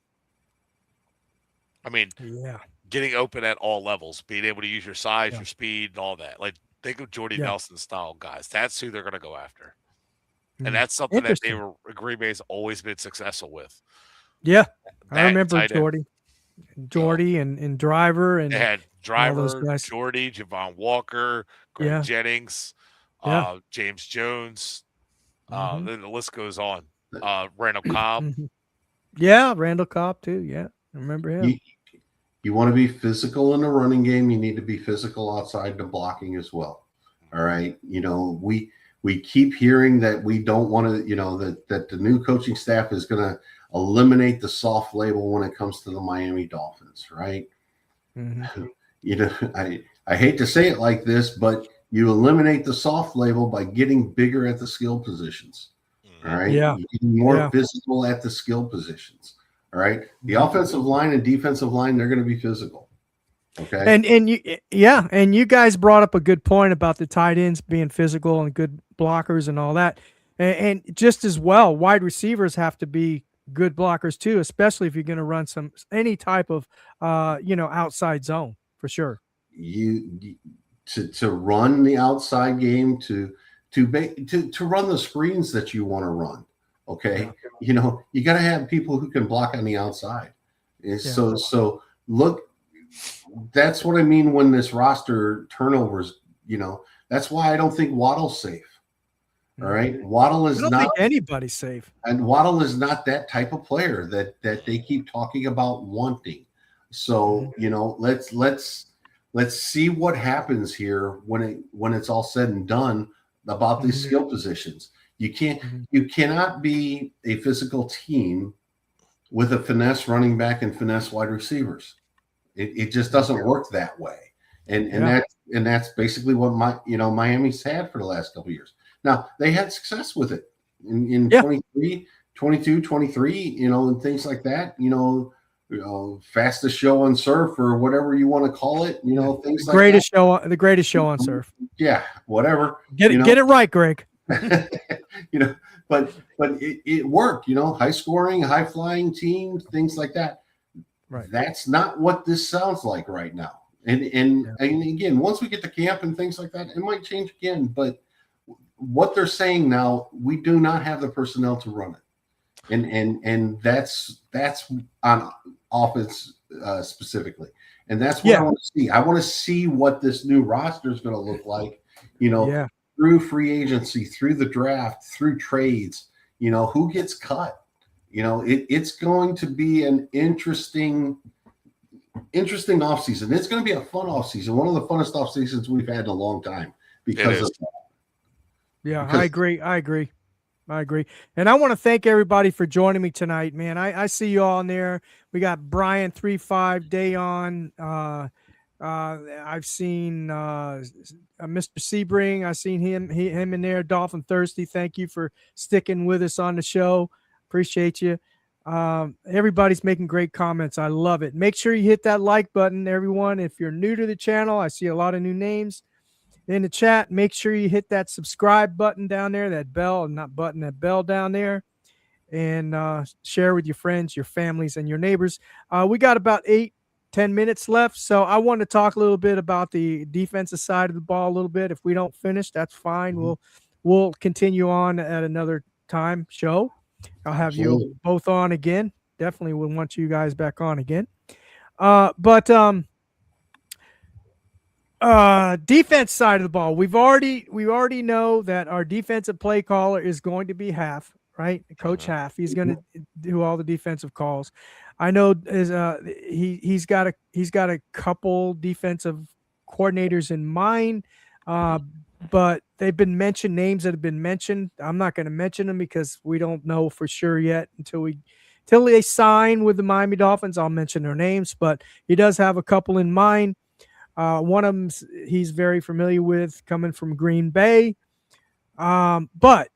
I mean, Yeah. getting open at all levels, being able to use your size, Yeah. your speed, and all that. Like think of Jordy Yeah. Nelson style guys. That's who they're going to go after. And Mm. that's something that Interesting. Green Bay's always been successful with. Yeah. I That remember tight end. Jordy and Driver They and had all those Driver, guys. Jordy, Javon Walker, Greg Yeah. Jennings, Yeah. James Jones. Mhm. Then the list goes on. Randall Cobb. Mhm. Yeah, Randall Cobb too. Yeah, I remember him. You want to be physical in the running game, you need to be physical outside the blocking as well. All right. We keep hearing that we don't want to, that the new coaching staff is going to eliminate the soft label when it comes to the Miami Dolphins, right? Mhm. I hate to say it like this, but you eliminate the soft label by getting bigger at the skill positions. All right. Yeah. You're getting more Yeah. physical at the skill positions. All right. The Mhm. offensive line and defensive line, they're going to be physical. Okay. And you guys brought up a good point about the tight ends being physical and good blockers and all that. And just as well, wide receivers have to be good blockers too, especially if you're going to run any type of outside zone for sure. To run the outside game, to run the screens that you want to run. Okay. Yeah. You got to have people who can block on the outside. Yeah. So look, that's what I mean when this roster turnovers, that's why I don't think Waddle's safe. All right. Waddle is I don't not think anybody's safe. And Waddle is not that type of player that they keep talking about wanting. So, let's see what happens here when it's all said and done about these skill positions. You cannot be a physical team with a finesse running back and finesse wide receivers. It just doesn't work that way. And that's basically what Miami's had for the last couple of years. Now, they had success with it in 23, 22, 23, and things like that, fastest show on surf or whatever you want to call it, things like that. The greatest show on surf. Yeah, whatever. Get it right, Greg. But it worked, high scoring, high flying team, things like that. Right. That's not what this sounds like right now. And again, once we get to camp and things like that, it might change again. But what they're saying now, we do not have the personnel to run it. and that's on offense specifically, and that's what I want to see. I want to see what this new roster is going to look like, through free agency, through the draft, through trades. Who gets cut. It's going to be an interesting offseason. It's going to be a fun offseason, one of the funnest off seasons we've had in a long time because of that. Yeah, I agree. And I want to thank everybody for joining me tonight, man. I see you all in there. We got Brian 35 Dayon. I've seen Mr. Sebring. I've seen him in there. Dolphin Thirsty. Thank you for sticking with us on the show. Appreciate you. Everybody's making great comments. I love it. Make sure you hit that like button, everyone. If you're new to the channel, I see a lot of new names in the chat. Make sure you hit that subscribe button down there, that bell, not button, that bell down there, and share with your friends, your families, and your neighbors. We got about 8-10 minutes left, so I want to talk a little bit about the defensive side of the ball a little bit. If we don't finish, that's fine. We'll continue on at another time show. I'll have you both on again. Definitely will want you guys back on again. Defense side of the ball, we already know that our defensive play caller is going to be Half, right? Coach Half. He's going to do all the defensive calls. I know he's got a couple defensive coordinators in mind, but they've been mentioned, names that have been mentioned. I'm not going to mention them because we don't know for sure yet until they sign with the Miami Dolphins. I'll mention their names, but he does have a couple in mind. One of them he's very familiar with, coming from Green Bay. But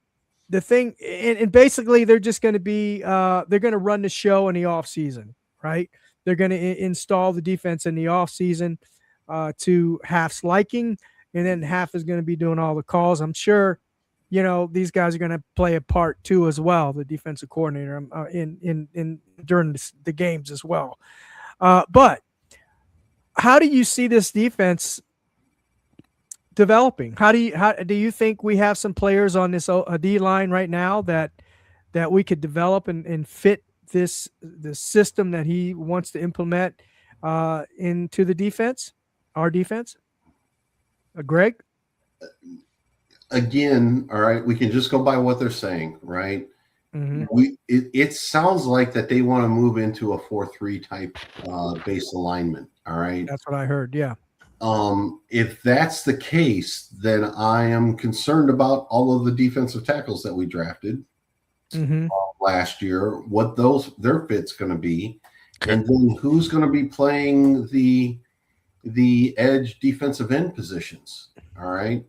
the thing, and basically they're just going to be, they're going to run the show in the off season, right? They're going to install the defense in the off season to Half's liking, and then Half is going to be doing all the calls. I'm sure, these guys are going to play a part too as well, the defensive coordinator in during the games as well. But how do you see this defense developing? How do you think we have some players on this D line right now that we could develop and fit the system that he wants to implement into the defense, our defense? Greg? Again, all right, we can just go by what they're saying, right? Mm-hmm. It sounds like that they want to move into a 4-3 type base alignment. All right. That's what I heard. Yeah. If that's the case, then I am concerned about all of the defensive tackles that we drafted last year, what their fit's going to be, and then who's going to be playing the edge defensive end positions. All right.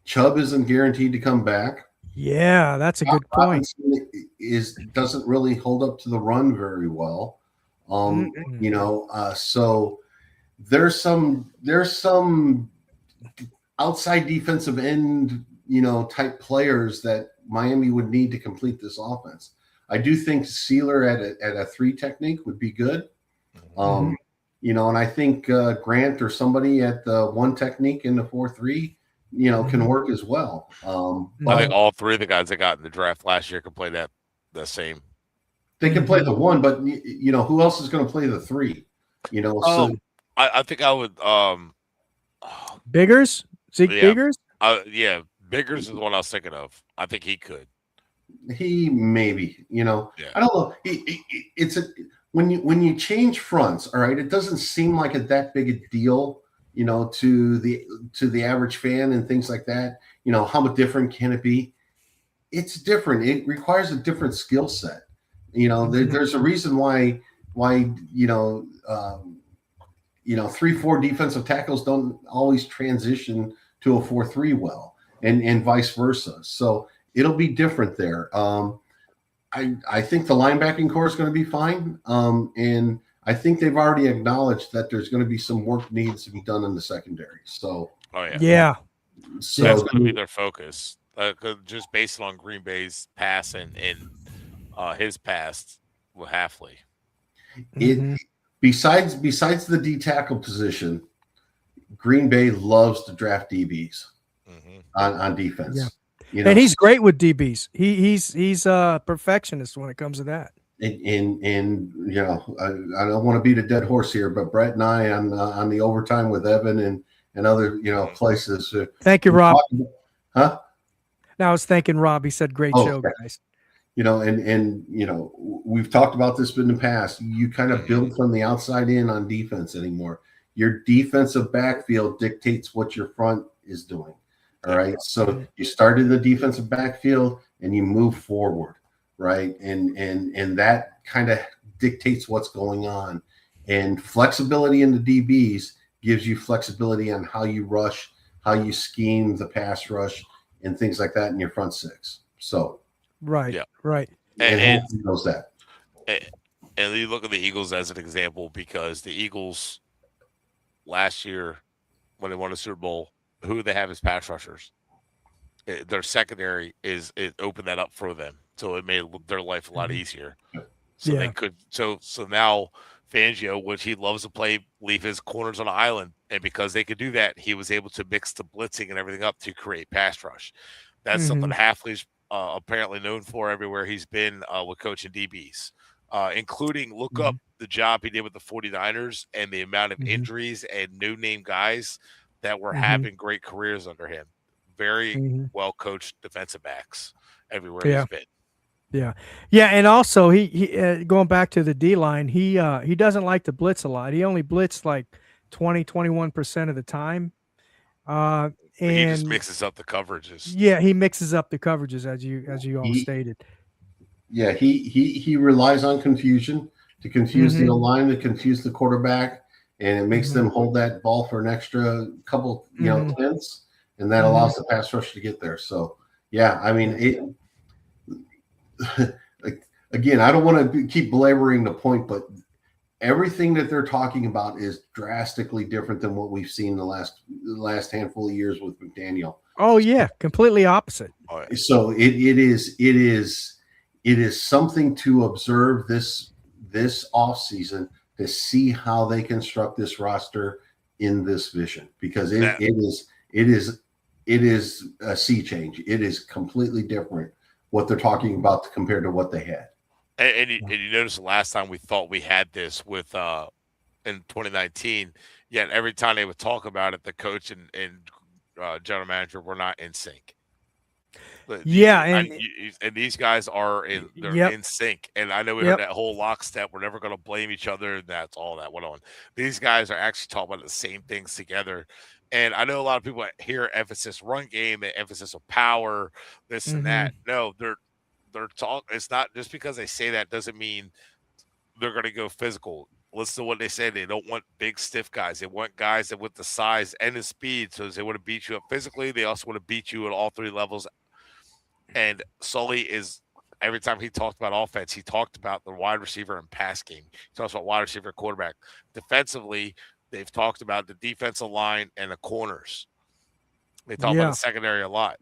Chubb isn't guaranteed to come back. Yeah, that's a good point. Doesn't really hold up to the run very well. So there's some outside defensive end, type players that Miami would need to complete this offense. I do think Sealer at a 3 technique would be good. And I think Grant or somebody at the 1 technique in the 4-3, can work as well. I think all 3 of the guys that got in the draft last year can play the same. They can play the 1, but who else is going to play the 3? I think I would. Biggers, Zeke Biggers. Yeah, Biggers is the one I was thinking of. I think he could. He maybe. I don't know. It's when you change fronts. All right, it doesn't seem like that big a deal. To the average fan and things like that. How much different can it be? It's different. It requires a different skill set. There's a reason why 3-4 defensive tackles don't always transition to a 4-3 well, and vice versa. So it'll be different there. I think the linebacking core is going to be fine. And I think they've already acknowledged that there's going to be some work needs to be done in the secondary. So, so that's going to be their focus, just based on Green Bay's pass and his past with Halfley. Besides the D tackle position, Green Bay loves to draft DBs on defense. You know, And he's great with DBs. He's a perfectionist when it comes to that. and you know, I don't want to beat a dead horse here, but Brett and I on the overtime with Evan and other places. Thank you, Rob. Huh? Now I was thanking Rob. He said, "Great show, Okay. guys." You know, and you know, we've talked about this in the past. You kind of build from the outside in on defense anymore. Your defensive backfield dictates what your front is doing. All right. So you start in the defensive backfield and you move forward, right? And that kind of dictates what's going on. And flexibility in the DBs gives you flexibility on how you rush, how you scheme the pass rush, and things like that in your front six. So right. And he knows that. And you look at the Eagles as an example, because the Eagles last year, when they won the Super Bowl, who they have as pass rushers, their secondary it opened that up for them, so it made their life a lot easier. So they could so now Fangio, which he loves to play, leave his corners on an island, and because they could do that, he was able to mix the blitzing and everything up to create pass rush. That's something Hafley's apparently known for everywhere he's been with coaching DBs, including look up the job he did with the 49ers and the amount of injuries and no-name guys that were having great careers under him. Very well-coached defensive backs everywhere he's been. Yeah, and also he going back to the D-line, he doesn't like to blitz a lot. He only blitzed like 21% of the time. And he just mixes up the coverages. Yeah, he mixes up the coverages as you all stated. Yeah, he relies on confusion to confuse the line, to confuse the quarterback, and it makes them hold that ball for an extra couple, tenths, and that allows the pass rush to get there. So, yeah, I mean, again, I don't want to keep belaboring the point, but everything that they're talking about is drastically different than what we've seen the last handful of years with McDaniel. Oh yeah, completely opposite. So it is something to observe this offseason to see how they construct this roster in this vision, because it is a sea change. It is completely different what they're talking about compared to what they had. And you notice the last time we thought we had this with in 2019, yet every time they would talk about it, the coach and general manager were not in sync. And these guys are in sync. And I know we heard that whole lockstep. We're never going to blame each other. And that's all that went on. These guys are actually talking about the same things together. And I know a lot of people hear emphasis run game and emphasis of power, this and that. No, they're talking. It's not just because they say that doesn't mean they're going to go physical. Listen to what they say. They don't want big, stiff guys. They want guys that with the size and the speed. So they want to beat you up physically. They also want to beat you at all three levels. And Sully is, every time he talked about offense, he talked about the wide receiver and pass game. He talks about wide receiver, quarterback. Defensively, they've talked about the defensive line and the corners. They talk about the secondary a lot.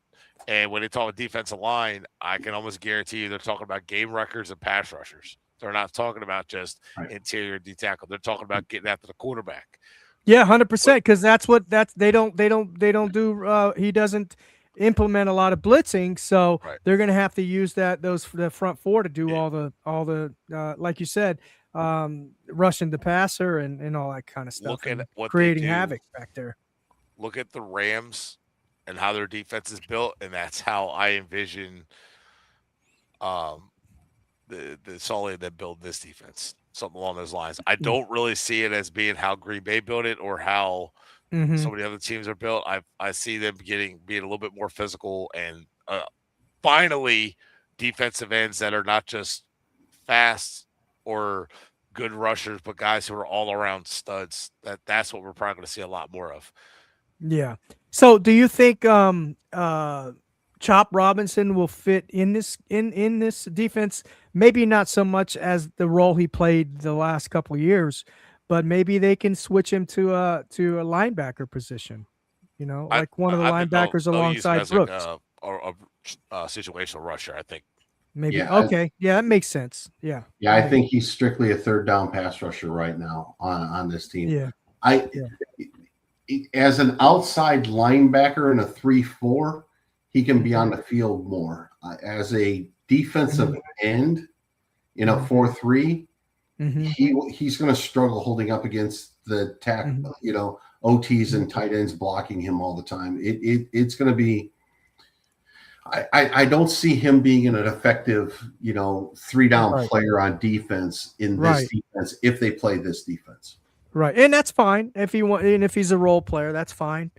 And when they talk about defensive line, I can almost guarantee you they're talking about game records and pass rushers. They're not talking about just interior D tackle. They're talking about getting after the quarterback. Yeah, 100%. Because they don't do. He doesn't implement a lot of blitzing, so they're going to have to use the front four to do all the like you said, rushing the passer and all that kind of stuff. Look at what creating havoc back there. Look at the Rams and how their defense is built, and that's how I envision the Sully that build this defense, something along those lines. I don't really see it as being how Green Bay built it or how some of the other teams are built. I see them being a little bit more physical and finally defensive ends that are not just fast or good rushers, but guys who are all around studs. That's what we're probably going to see a lot more of. Yeah. So do you think Chop Robinson will fit in this defense? Maybe not so much as the role he played the last couple of years, but maybe they can switch him to a linebacker position. Like one of the linebackers alongside Brooks. Or a situational rusher, I think. Maybe. Okay. Yeah, that makes sense. Yeah. Yeah, I think he's strictly a third down pass rusher right now on this team. Yeah. As an outside linebacker in a 3-4, he can be on the field more. As a defensive end in a 4-3, he's going to struggle holding up against the OTs and tight ends blocking him all the time. It's going to be. I don't see him being an effective, 3-down player on defense in this defense if they play this defense. Right, and that's fine if he's a role player, that's fine.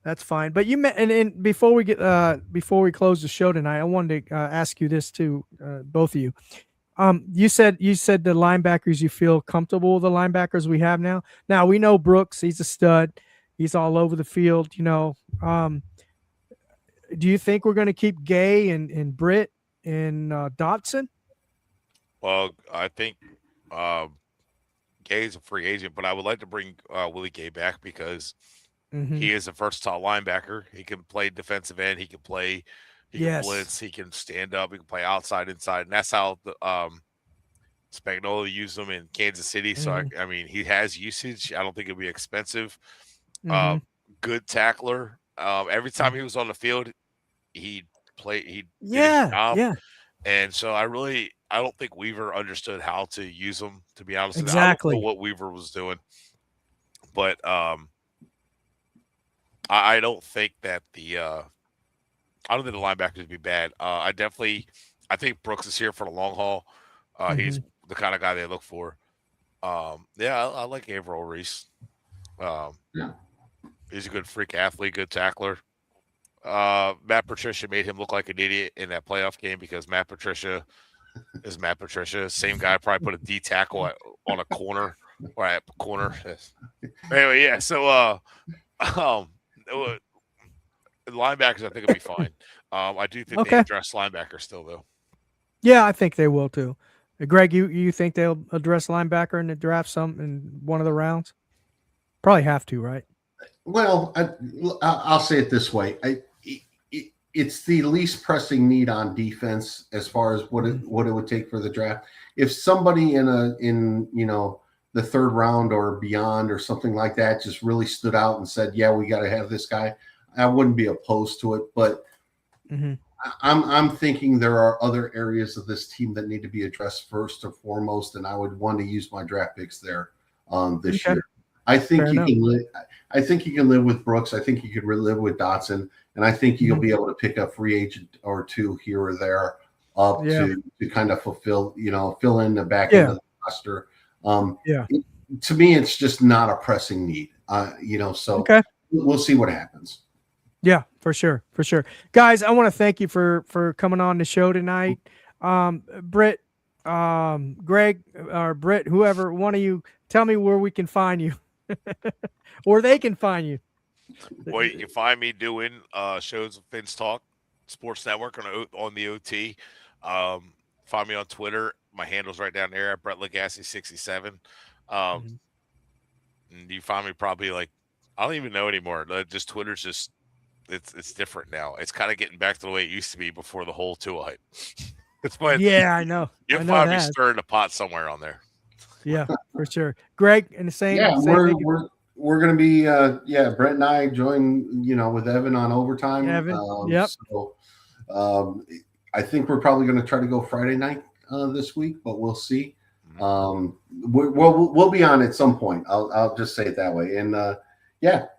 That's fine. But and before we close the show tonight, I wanted to ask you this too, both of you. You said the linebackers, you feel comfortable with the linebackers we have now. Now we know Brooks, he's a stud. He's all over the field, do you think we're going to keep Gay and Britt and Dotson? Well, I think Gay is a free agent, but I would like to bring Willie Gay back because he is a versatile linebacker. He can play defensive end. He can play. He can blitz. He can stand up. He can play outside, inside, and that's how the Spagnuolo used him in Kansas City. So I mean, he has usage. I don't think it'll be expensive. Good tackler. Every time he was on the field, he did his job. And so I don't think Weaver understood how to use him, to be honest with you. I don't know what Weaver was doing. But I don't think that I don't think the linebackers would be bad. I think Brooks is here for the long haul. He's the kind of guy they look for. I like Averill Reese. He's a good freak athlete, good tackler. Matt Patricia made him look like an idiot in that playoff game because Matt Patricia is Matt Patricia. Same guy probably put a D tackle on a corner or at corner. Anyway, yeah. So, linebackers, I think it'll be fine. I do think they address linebackers still, though. Yeah, I think they will too. Greg, you think they'll address linebacker in the draft in one of the rounds? Probably have to, right? Well, I'll say it this way: it's the least pressing need on defense as far as what it would take for the draft. If somebody in the third round or beyond or something like that just really stood out and said, "Yeah, we got to have this guy," I wouldn't be opposed to it. But I'm thinking there are other areas of this team that need to be addressed first and foremost, and I would want to use my draft picks there this year. I think I think you can live with Brooks. I think you could live with Dotson, and I think you'll be able to pick a free agent or two here or there up to kind of fill in the back end of the roster. To me, it's just not a pressing need. So we'll see what happens. Yeah, for sure. Guys, I want to thank you for coming on the show tonight. Britt, Greg, or Britt, whoever, one of you, tell me where we can find you. Or they can find you. Well, you can find me doing shows of Fins Talk Sports Network on the OT. Find me on Twitter. My handle's right down there at Brett Legassi 67. And you find me probably I don't even know anymore. Just Twitter's just it's different now. It's kind of getting back to the way it used to be before the whole Tua hype. I know. You'll find me stirring the pot somewhere on there. Yeah, for sure. Greg, and the same. Yeah, we're going to be Brett and I join with Evan on overtime. Evan, So, I think we're probably going to try to go Friday night this week, but we'll see. We'll be on at some point. I'll just say it that way. And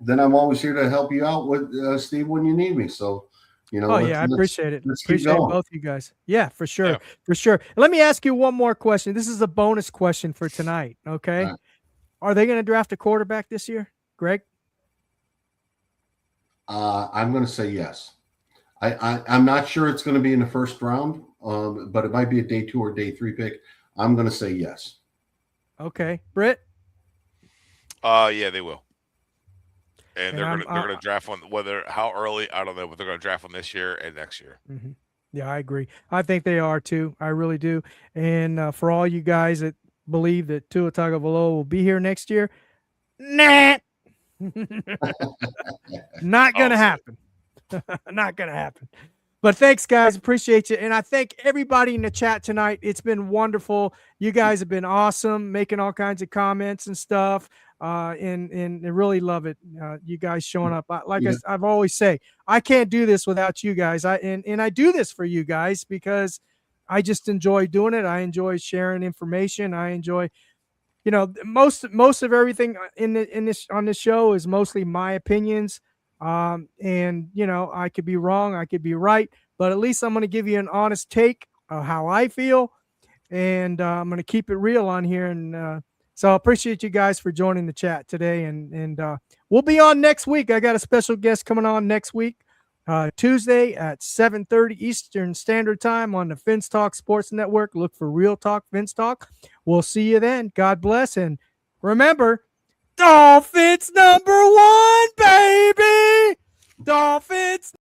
then I'm always here to help you out with Steve when you need me. So. I appreciate it. Appreciate both you guys. Yeah, for sure. For sure. Let me ask you one more question. This is a bonus question for tonight. Okay. Right. Are they going to draft a quarterback this year, Greg? I'm going to say yes. I'm not sure it's going to be in the first round, but it might be a day 2 or day 3 pick. I'm going to say yes. Okay. Britt? Yeah, they will. And they're going to draft one, how early, I don't know, but they're going to draft one this year and next year. Yeah, I agree. I think they are too. I really do. And for all you guys that believe that Tua Tagovailoa will be here next year, nah. Not going to happen. Not going to happen. But thanks, guys. Appreciate you. And I thank everybody in the chat tonight. It's been wonderful. You guys have been awesome, making all kinds of comments and stuff. and I really love it. You guys showing up. Yeah. I've always say, I can't do this without you guys. And I do this for you guys because I just enjoy doing it. I enjoy sharing information. I enjoy, most of everything on this show is mostly my opinions. And I could be wrong, I could be right, but at least I'm going to give you an honest take of how I feel, and I'm going to keep it real on here. And so I appreciate you guys for joining the chat today. And we'll be on next week. I got a special guest coming on next week, Tuesday at 7:30 Eastern Standard Time on the Finns Talk Sports Network. Look for Real Talk Finns Talk. We'll see you then. God bless. And remember, Dolphins #1, baby! Dolphins